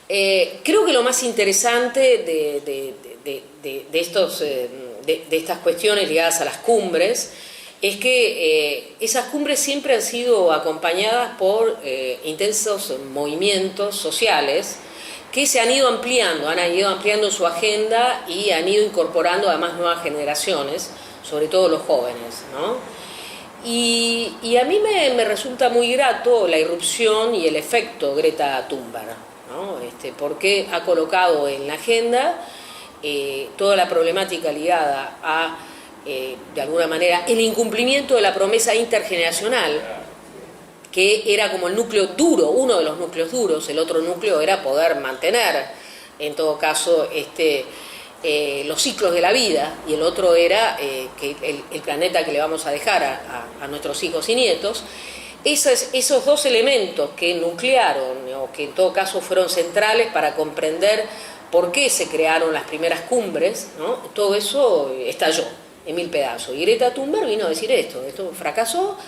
Creo que lo más interesante de de estas cuestiones ligadas a las cumbres es que esas cumbres siempre han sido acompañadas por intensos movimientos sociales que se han ido ampliando su agenda y han ido incorporando además nuevas generaciones, sobre todo los jóvenes, ¿no? Y a mí me resulta muy grato la irrupción y el efecto Greta Thunberg, ¿no? Porque ha colocado en la agenda toda la problemática ligada a, de alguna manera, el incumplimiento de la promesa intergeneracional, que era como el núcleo duro, uno de los núcleos duros. El otro núcleo era poder mantener, en todo caso, los ciclos de la vida, y el otro era que el planeta que le vamos a dejar a nuestros hijos y nietos. Esos dos elementos que nuclearon, o que en todo caso fueron centrales para comprender por qué se crearon las primeras cumbres, ¿no? Todo eso estalló en mil pedazos. Y Greta Thunberg vino a decir esto fracasó,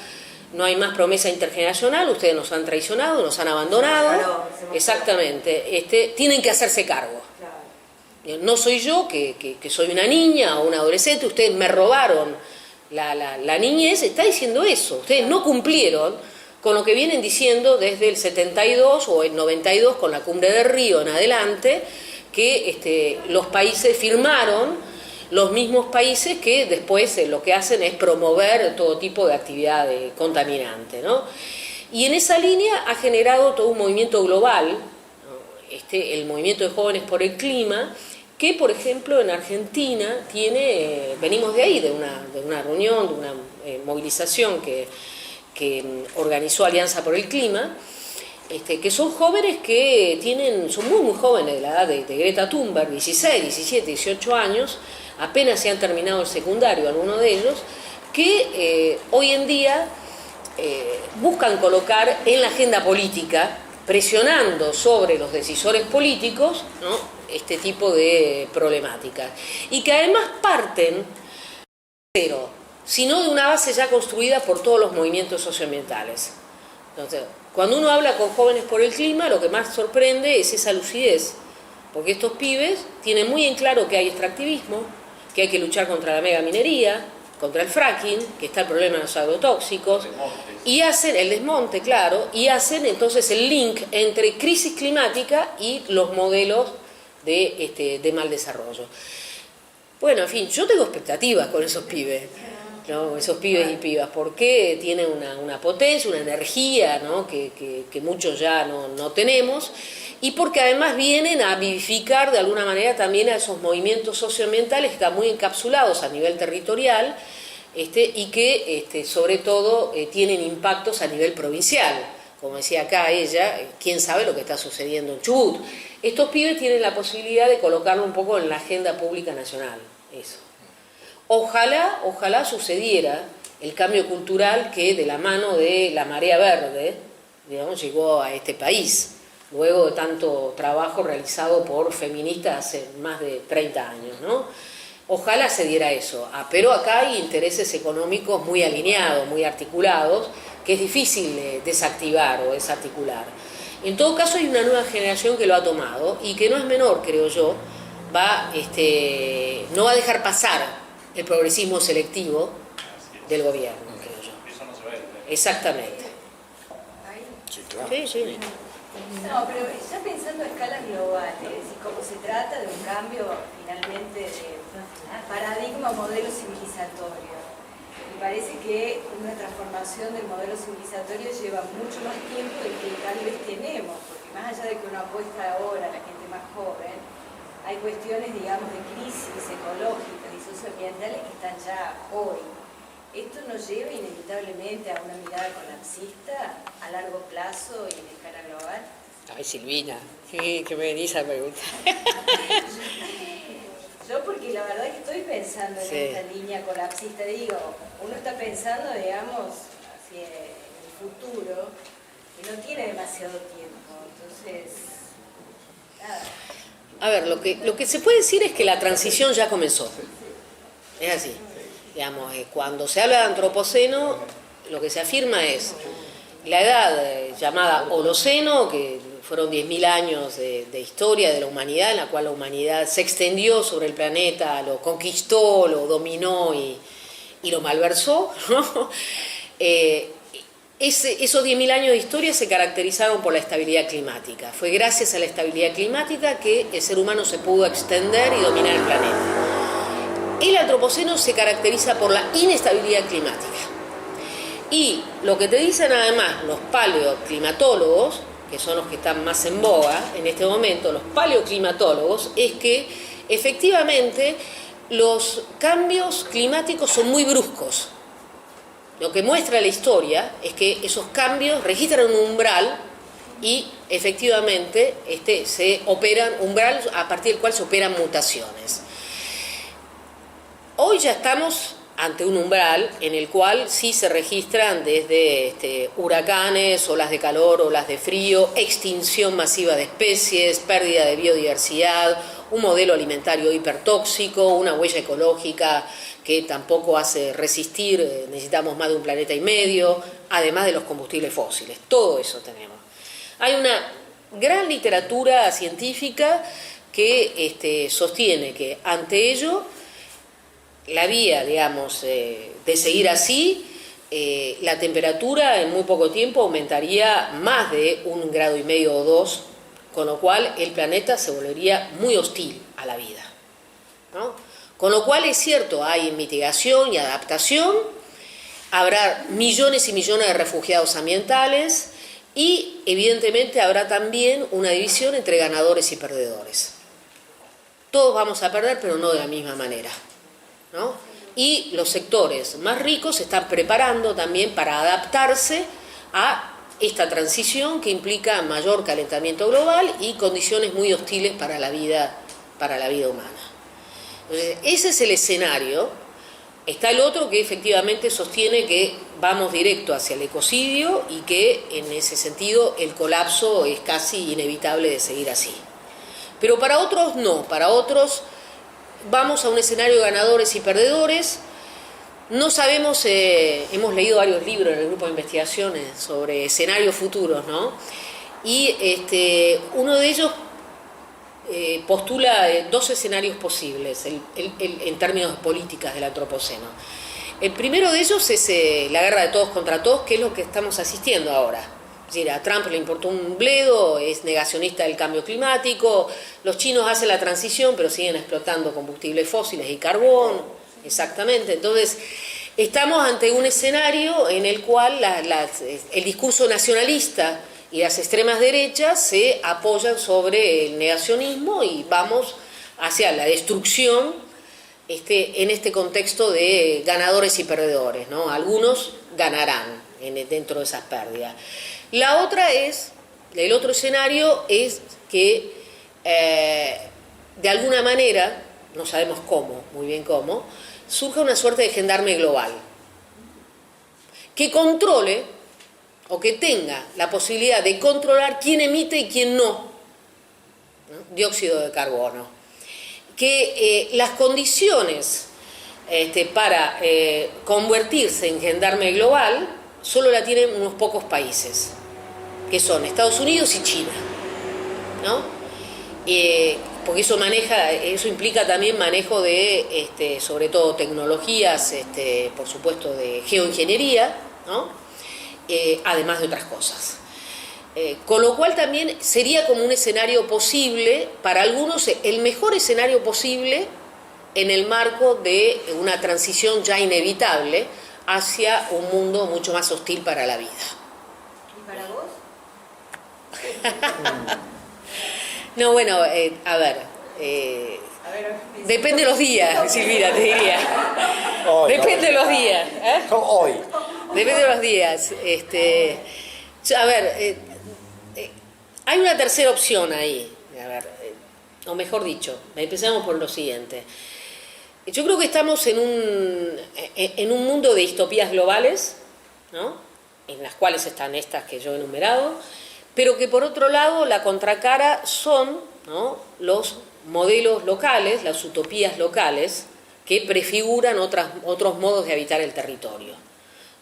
no hay más promesa intergeneracional, ustedes nos han traicionado, nos han abandonado. Exactamente, tienen que hacerse cargo. No soy yo, que soy una niña o un adolescente, ustedes me robaron la niñez. Está diciendo eso, ustedes no cumplieron con lo que vienen diciendo desde el 72 o el 92 con la Cumbre de Río en adelante, que los países firmaron, los mismos países que después lo que hacen es promover todo tipo de actividad contaminante, ¿no? Y en esa línea ha generado todo un movimiento global, ¿no? El movimiento de jóvenes por el clima, que por ejemplo en Argentina venimos de ahí, de una reunión, de una movilización que organizó Alianza por el Clima, que son jóvenes que son muy jóvenes, de la edad de Greta Thunberg, 16, 17, 18 años, apenas se han terminado el secundario algunos de ellos, que hoy en día buscan colocar en la agenda política, presionando sobre los decisores políticos, ¿no?, este tipo de problemáticas, y que además parten de cero, sino de una base ya construida por todos los movimientos socioambientales. Entonces, cuando uno habla con jóvenes por el clima, lo que más sorprende es esa lucidez, porque estos pibes tienen muy en claro que hay extractivismo, que hay que luchar contra la megaminería, contra el fracking, que está el problema de los agrotóxicos, y hacen el desmonte, claro, y hacen entonces el link entre crisis climática y los modelos de mal desarrollo. Bueno, en fin, yo tengo expectativas con esos pibes, ¿no? Esos pibes y pibas, porque tienen una potencia, una energía, ¿no?, que muchos ya no tenemos, y porque además vienen a vivificar de alguna manera también a esos movimientos socioambientales que están muy encapsulados a nivel territorial, y que sobre todo tienen impactos a nivel provincial. Como decía acá ella, quién sabe lo que está sucediendo en Chubut. Estos pibes tienen la posibilidad de colocarlo un poco en la agenda pública nacional, eso. Ojalá sucediera el cambio cultural que de la mano de la marea verde, digamos, llegó a este país, luego de tanto trabajo realizado por feministas hace más de 30 años, ¿no? Ojalá se diera eso, pero acá hay intereses económicos muy alineados, muy articulados, que es difícil desactivar o desarticular. En todo caso hay una nueva generación que lo ha tomado y que no es menor, creo yo, no va a dejar pasar el progresismo selectivo del gobierno, creo yo. Eso no se va a ir. Exactamente. Sí, claro. Sí. No, pero ya pensando a escalas globales, y como se trata de un cambio finalmente de paradigma, modelo civilizatorio, me parece que una transformación del modelo civilizatorio lleva mucho más tiempo del que tal vez tenemos, porque más allá de que uno apuesta ahora a la gente más joven, hay cuestiones, digamos, de crisis ecológicas y socioambientales que están ya hoy. ¿Esto nos lleva inevitablemente a una mirada colapsista a largo plazo y en escala global? Ay, Silvina, ¿qué me venís a preguntar? Yo porque la verdad que estoy pensando en esta línea colapsista, digo, uno está pensando, digamos, hacia el futuro, que no tiene demasiado tiempo, entonces, nada. A ver, lo que se puede decir es que la transición ya comenzó, es así. Digamos, cuando se habla de antropoceno, lo que se afirma es la edad llamada Holoceno, que fueron 10.000 años de historia de la humanidad, en la cual la humanidad se extendió sobre el planeta, lo conquistó, lo dominó y lo malversó, ¿no? Esos 10.000 años de historia se caracterizaron por la estabilidad climática. Fue gracias a la estabilidad climática que el ser humano se pudo extender y dominar el planeta. El antropoceno se caracteriza por la inestabilidad climática. Y lo que te dicen además los paleoclimatólogos, que son los que están más en boga en este momento, los paleoclimatólogos, es que efectivamente los cambios climáticos son muy bruscos. Lo que muestra la historia es que esos cambios registran un umbral y efectivamente se operan umbral a partir del cual se operan mutaciones. Hoy ya estamos ante un umbral en el cual sí se registran desde huracanes, olas de calor, olas de frío, extinción masiva de especies, pérdida de biodiversidad, un modelo alimentario hipertóxico, una huella ecológica que tampoco hace resistir, necesitamos más de 1,5 planetas, además de los combustibles fósiles. Todo eso tenemos. Hay una gran literatura científica que sostiene que ante ello la vía, digamos, de seguir así, la temperatura en muy poco tiempo aumentaría más de 1,5 grados o 2, con lo cual el planeta se volvería muy hostil a la vida, ¿no? Con lo cual es cierto, hay mitigación y adaptación, habrá millones y millones de refugiados ambientales y evidentemente habrá también una división entre ganadores y perdedores. Todos vamos a perder, pero no de la misma manera, ¿no? Y los sectores más ricos se están preparando también para adaptarse a esta transición que implica mayor calentamiento global y condiciones muy hostiles para la vida humana. Entonces, ese es el escenario. Está el otro que efectivamente sostiene que vamos directo hacia el ecocidio y que en ese sentido el colapso es casi inevitable de seguir así. Pero para otros no, para otros vamos a un escenario de ganadores y perdedores. No sabemos, hemos leído varios libros en el grupo de investigaciones sobre escenarios futuros, ¿no? Y uno de ellos postula 2 escenarios posibles en términos de políticas del antropoceno. El primero de ellos es la guerra de todos contra todos, que es lo que estamos asistiendo ahora. Es decir, a Trump le importó un bledo, es negacionista del cambio climático, los chinos hacen la transición pero siguen explotando combustibles fósiles y carbón, exactamente. Entonces, estamos ante un escenario en el cual el discurso nacionalista y las extremas derechas se apoyan sobre el negacionismo y vamos hacia la destrucción en este contexto de ganadores y perdedores, ¿no? Algunos ganarán dentro de esas pérdidas. La otra el otro escenario es que de alguna manera, no sabemos cómo, muy bien cómo, surja una suerte de gendarme global que controle o que tenga la posibilidad de controlar quién emite y quién no dióxido de carbono. Que las condiciones para convertirse en gendarme global solo la tienen unos pocos países, que son Estados Unidos y China, ¿no? Porque eso implica también manejo de, sobre todo, tecnologías, por supuesto, de geoingeniería, ¿no? Además de otras cosas. Con lo cual también sería como un escenario posible, para algunos el mejor escenario posible en el marco de una transición ya inevitable hacia un mundo mucho más hostil para la vida. ¿Y para vos? No, bueno, a ver, depende de los días, Silvina, te diría. Depende de los días. Hoy. Depende de los días. A ver, hay una tercera opción ahí. A ver, o mejor dicho, empecemos por lo siguiente. Yo creo que estamos en un mundo de distopías globales, ¿no? En las cuales están estas que yo he enumerado, pero que por otro lado la contracara son, ¿no?, los modelos locales, las utopías locales, que prefiguran otros modos de habitar el territorio.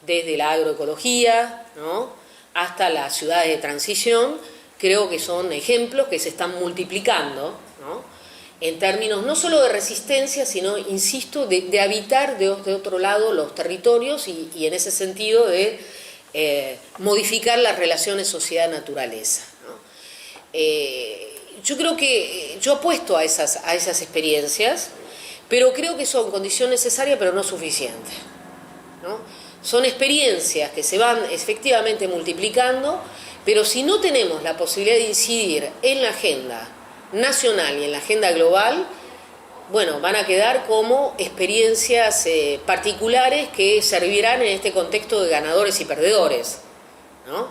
Desde la agroecología, ¿no?, hasta las ciudades de transición, creo que son ejemplos que se están multiplicando, ¿no? En términos no solo de resistencia, sino, insisto, de habitar de otro lado los territorios y en ese sentido de modificar las relaciones sociedad-naturaleza, ¿no? Yo creo que yo apuesto a esas experiencias, pero creo que son condición necesaria pero no suficiente, ¿no? Son experiencias que se van efectivamente multiplicando, pero si no tenemos la posibilidad de incidir en la agenda nacional y en la agenda global, bueno, van a quedar como experiencias particulares que servirán en este contexto de ganadores y perdedores, ¿no?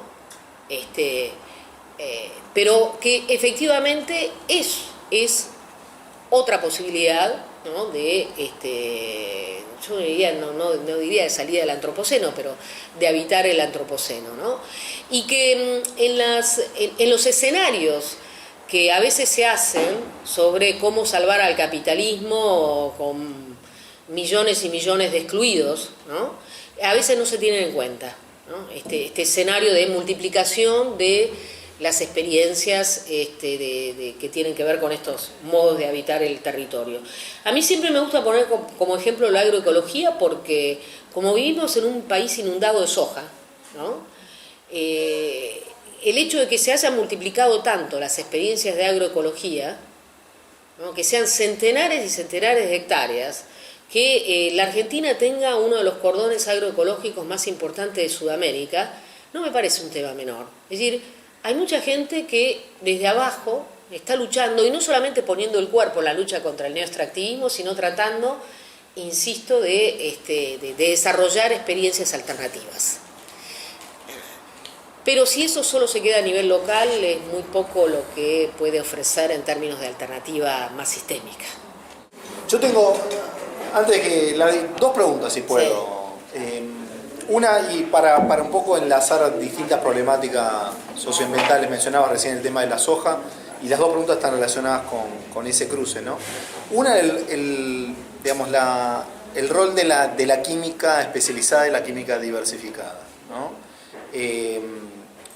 Pero que efectivamente es otra posibilidad, ¿no? Yo diría, no diría de salida del antropoceno, pero de habitar el antropoceno, ¿no? Y que en los escenarios que a veces se hacen sobre cómo salvar al capitalismo con millones y millones de excluidos, ¿no? A veces no se tienen en cuenta, ¿no? Este escenario de multiplicación de las experiencias que tienen que ver con estos modos de habitar el territorio. A mí siempre me gusta poner como ejemplo la agroecología porque como vivimos en un país inundado de soja, ¿no? El hecho de que se hayan multiplicado tanto las experiencias de agroecología, ¿no? Que sean centenares y centenares de hectáreas, que la Argentina tenga uno de los cordones agroecológicos más importantes de Sudamérica, no me parece un tema menor. Es decir, hay mucha gente que desde abajo está luchando, y no solamente poniendo el cuerpo en la lucha contra el neoextractivismo, sino tratando, insisto, de desarrollar experiencias alternativas. Pero si eso solo se queda a nivel local, es muy poco lo que puede ofrecer en términos de alternativa más sistémica. Yo tengo, antes de que dos preguntas, si puedo. Sí. Una, y para un poco enlazar distintas problemáticas socioambientales, mencionaba recién el tema de la soja, y las dos preguntas están relacionadas con ese cruce, ¿no? Una, digamos, el rol de la química especializada y la química diversificada, ¿no?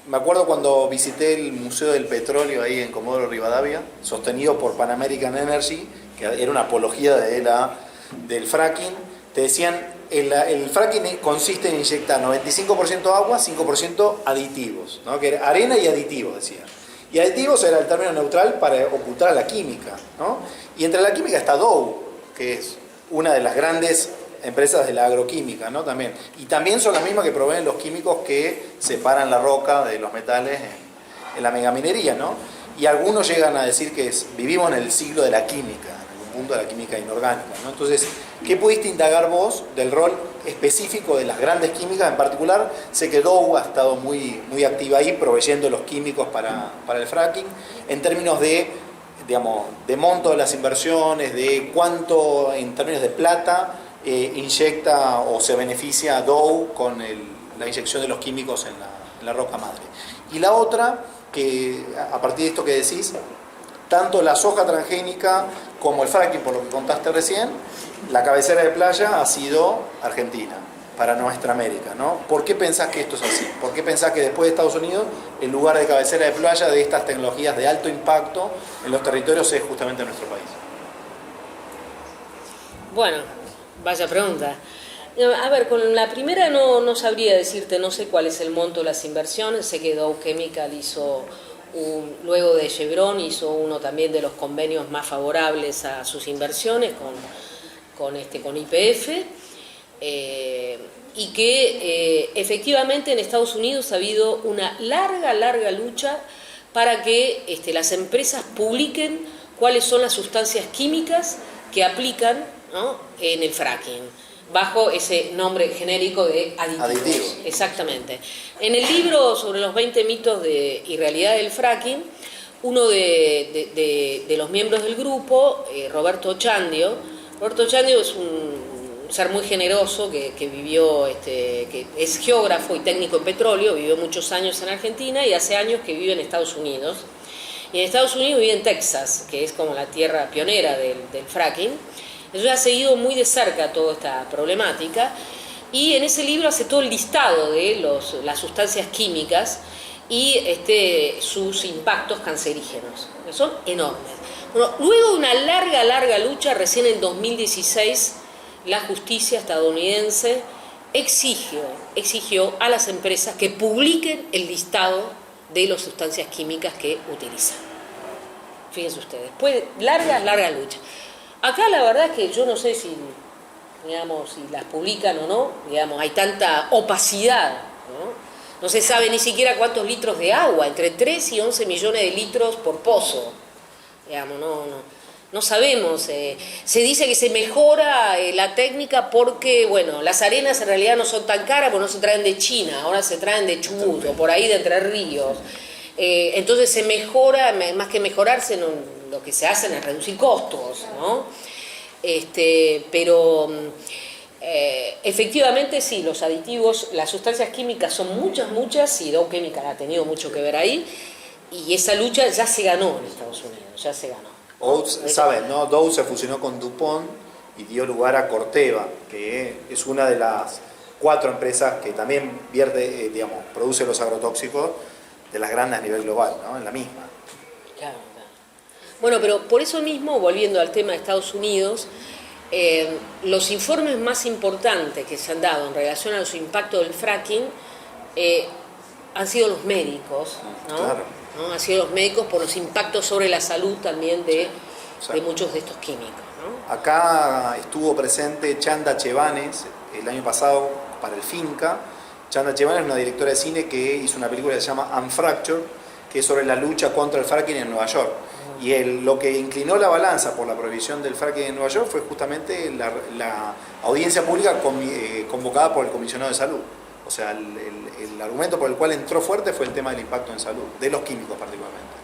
Me acuerdo cuando visité el Museo del Petróleo ahí en Comodoro Rivadavia, sostenido por Pan American Energy, que era una apología del fracking. Te decían, el fracking consiste en inyectar 95% agua, 5% aditivos, ¿no? Que era arena y aditivos, decían. Y aditivos era el término neutral para ocultar a la química, ¿no? Y entre la química está Dow, que es una de las grandes empresas de la agroquímica, ¿no? También. Y también son las mismas que proveen los químicos que separan la roca de los metales en la megaminería, ¿no? Y algunos llegan a decir que vivimos en el siglo de la química, en el mundo de la química inorgánica, ¿no? Entonces, ¿qué pudiste indagar vos del rol específico de las grandes químicas? En particular, sé que Dow ha estado muy, muy activa ahí, proveyendo los químicos para el fracking, en términos de, digamos, de monto de las inversiones, de cuánto en términos de plata inyecta o se beneficia a Dow con la inyección de los químicos en la roca madre. Y la otra, que a partir de esto que decís, tanto la soja transgénica como el fracking, por lo que contaste recién, la cabecera de playa ha sido Argentina, para nuestra América, ¿no? ¿Por qué pensás que esto es así? ¿Por qué pensás que después de Estados Unidos el lugar de cabecera de playa de estas tecnologías de alto impacto en los territorios es justamente nuestro país? Bueno, vaya pregunta. A ver, con la primera no sabría decirte, no sé cuál es el monto de las inversiones. Sé que Dow Chemical hizo luego de Chevron, hizo uno también de los convenios más favorables a sus inversiones con YPF, y que efectivamente en Estados Unidos ha habido una larga lucha para que las empresas publiquen cuáles son las sustancias químicas que aplican, ¿no?, en el fracking, bajo ese nombre genérico de aditivos. Exactamente. En el libro sobre los 20 mitos y realidad del fracking, uno de los miembros del grupo, Roberto Chandio es un ser muy generoso que vivió, que es geógrafo y técnico en petróleo, vivió muchos años en Argentina y hace años que vive en Estados Unidos. Y en Estados Unidos vive en Texas, que es como la tierra pionera del fracking. Entonces ha seguido muy de cerca toda esta problemática y en ese libro hace todo el listado de las sustancias químicas y sus impactos cancerígenos, que son enormes. Bueno, luego de una larga lucha, recién en 2016, la justicia estadounidense exigió a las empresas que publiquen el listado de las sustancias químicas que utilizan. Fíjense ustedes, después de larga lucha. Acá la verdad es que yo no sé si, digamos, si las publican o no, digamos, hay tanta opacidad, ¿no? No se sabe ni siquiera cuántos litros de agua, entre 3 y 11 millones de litros por pozo. Digamos, no sabemos. Se dice que se mejora la técnica porque, bueno, las arenas en realidad no son tan caras porque no se traen de China, ahora se traen de Chubut o por ahí de Entre Ríos. Entonces se mejora, más que mejorarse, lo que se hacen es reducir costos, ¿no? Pero efectivamente sí, los aditivos, las sustancias químicas son muchas, y Dow Chemical ha tenido mucho que ver ahí, y esa lucha ya se ganó en Estados Unidos, ya se ganó. Saben, ¿no? Dow se fusionó con DuPont y dio lugar a Corteva, que es una de las 4 empresas que también produce los agrotóxicos de las grandes a nivel global, ¿no? En la misma. Claro. Bueno, pero por eso mismo, volviendo al tema de Estados Unidos, los informes más importantes que se han dado en relación a los impactos del fracking han sido los médicos, ¿no? Claro. ¿No? Han sido los médicos por los impactos sobre la salud también de muchos de estos químicos, ¿no? Acá estuvo presente Chanda Chevanes el año pasado para el Finca. Chanda Chevanes es una directora de cine que hizo una película que se llama Unfractured, que es sobre la lucha contra el fracking en Nueva York. Y lo que inclinó la balanza por la prohibición del fracking en Nueva York fue justamente la audiencia pública convocada por el comisionado de salud. O sea, el argumento por el cual entró fuerte fue el tema del impacto en salud, de los químicos particularmente,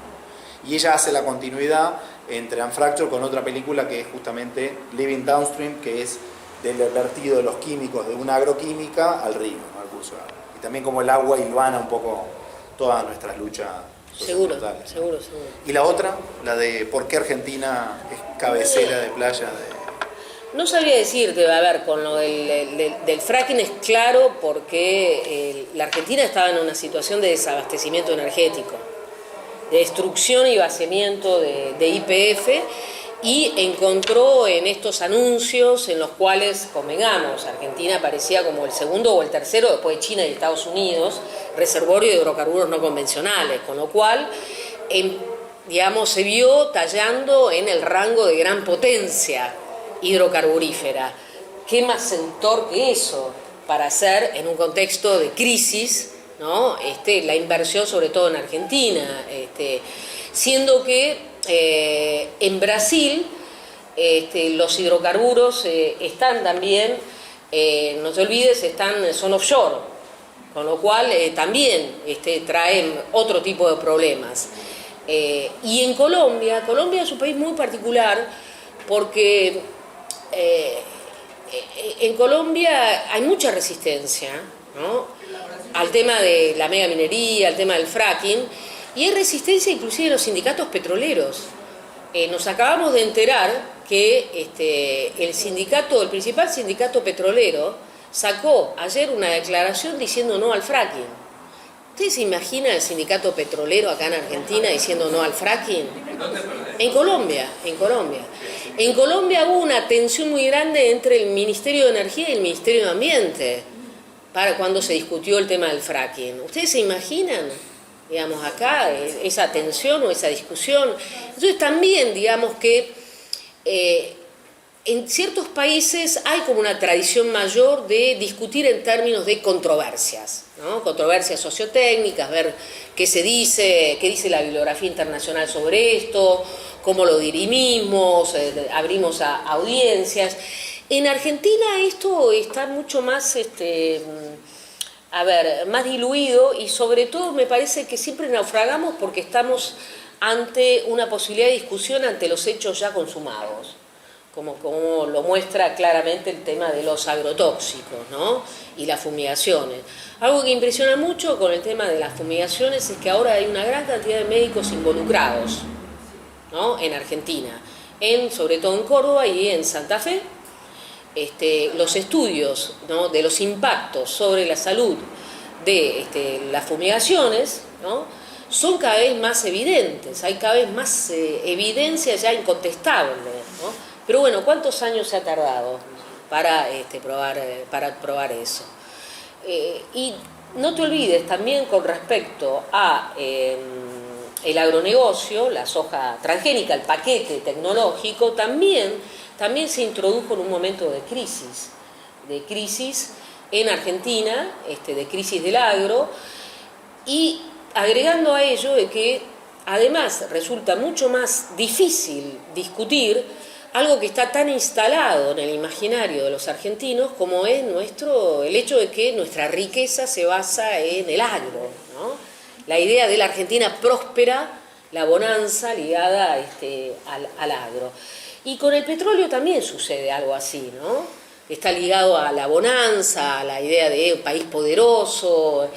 ¿no? Y ella hace la continuidad entre Unfractured con otra película que es justamente Living Downstream, que es del vertido de los químicos de una agroquímica al río, ¿no? Al curso de agua. Y también como el agua hilvana un poco todas nuestras luchas. Seguro. Y la otra, la de por qué Argentina es cabecera de playa de... No sabría decirte, a ver, con lo del fracking es claro porque la Argentina estaba en una situación de desabastecimiento energético, de destrucción y vaciamiento de YPF, y encontró en estos anuncios en los cuales, convengamos, Argentina parecía como el segundo o el tercero después de China y Estados Unidos, reservorio de hidrocarburos no convencionales, con lo cual, se vio tallando en el rango de gran potencia hidrocarburífera. ¿Qué más seductor que eso para hacer en un contexto de crisis, ¿no? La inversión sobre todo en Argentina, siendo que en Brasil los hidrocarburos están también, no te olvides, son offshore, con lo cual también traen otro tipo de problemas. Y en Colombia es un país muy particular porque en Colombia hay mucha resistencia, ¿no? Al tema de la megaminería, al tema del fracking, y hay resistencia inclusive de los sindicatos petroleros. Nos acabamos de enterar que el principal sindicato petrolero sacó ayer una declaración diciendo no al fracking. ¿Ustedes se imaginan el sindicato petrolero acá en Argentina diciendo no al fracking? En Colombia. En Colombia hubo una tensión muy grande entre el Ministerio de Energía y el Ministerio de Ambiente para cuando se discutió el tema del fracking. ¿Ustedes se imaginan, acá esa tensión o esa discusión? Entonces también, que en ciertos países hay como una tradición mayor de discutir en términos de controversias, ¿no? Controversias sociotécnicas, ver qué dice la bibliografía internacional sobre esto, cómo lo dirimimos, abrimos a audiencias. En Argentina esto está mucho más, más diluido, y sobre todo me parece que siempre naufragamos porque estamos ante una posibilidad de discusión ante los hechos ya consumados, como lo muestra claramente el tema de los agrotóxicos, ¿no? Y las fumigaciones. Algo que impresiona mucho con el tema de las fumigaciones es que ahora hay una gran cantidad de médicos involucrados, ¿no? En Argentina, sobre todo en Córdoba y en Santa Fe. Los estudios, ¿no? De los impactos sobre la salud de las fumigaciones, ¿no?, son cada vez más evidentes, hay cada vez más evidencia ya incontestable, ¿no? Pero bueno, ¿cuántos años se ha tardado para probar eso? Y no te olvides también con respecto a el agronegocio, la soja transgénica, el paquete tecnológico, también se introdujo en un momento de crisis en Argentina, de crisis del agro, y agregando a ello de que además resulta mucho más difícil discutir algo que está tan instalado en el imaginario de los argentinos como es el hecho de que nuestra riqueza se basa en el agro, ¿no? La idea de la Argentina próspera, la bonanza ligada al agro. Y con el petróleo también sucede algo así, ¿no? Está ligado a la bonanza, a la idea de un país poderoso.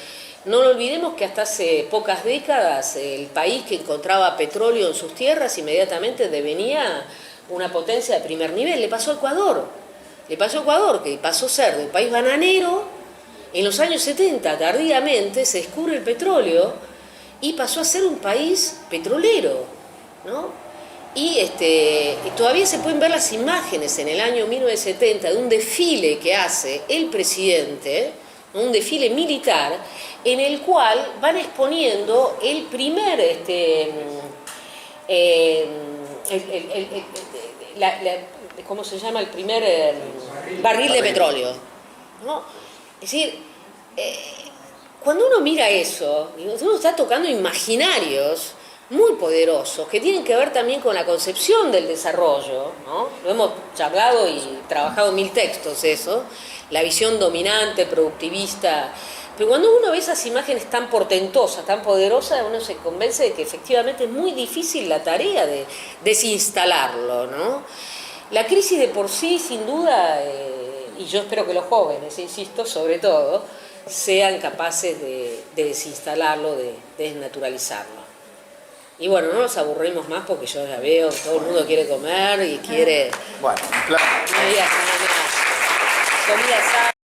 No lo olvidemos que hasta hace pocas décadas el país que encontraba petróleo en sus tierras inmediatamente devenía una potencia de primer nivel. Le pasó a Ecuador, que pasó a ser del país bananero. En los años 70, tardíamente, se descubre el petróleo y pasó a ser un país petrolero, ¿no? Y todavía se pueden ver las imágenes en el año 1970 de un desfile que hace el presidente, un desfile militar, en el cual van exponiendo el primer ¿cómo se llama? El primer barril de petróleo, ¿no? Es decir, cuando uno mira eso, uno está tocando imaginarios muy poderosos que tienen que ver también con la concepción del desarrollo, ¿no? Lo hemos charlado y trabajado en 1000 textos eso, la visión dominante, productivista. Pero cuando uno ve esas imágenes tan portentosas, tan poderosas, uno se convence de que efectivamente es muy difícil la tarea de desinstalarlo, ¿no? La crisis de por sí, sin duda, y yo espero que los jóvenes, insisto, sobre todo, sean capaces de desinstalarlo, de desnaturalizarlo. Y bueno, no nos aburrimos más porque yo ya veo que todo el mundo quiere comer y quiere... Bueno, claro. Comida sana.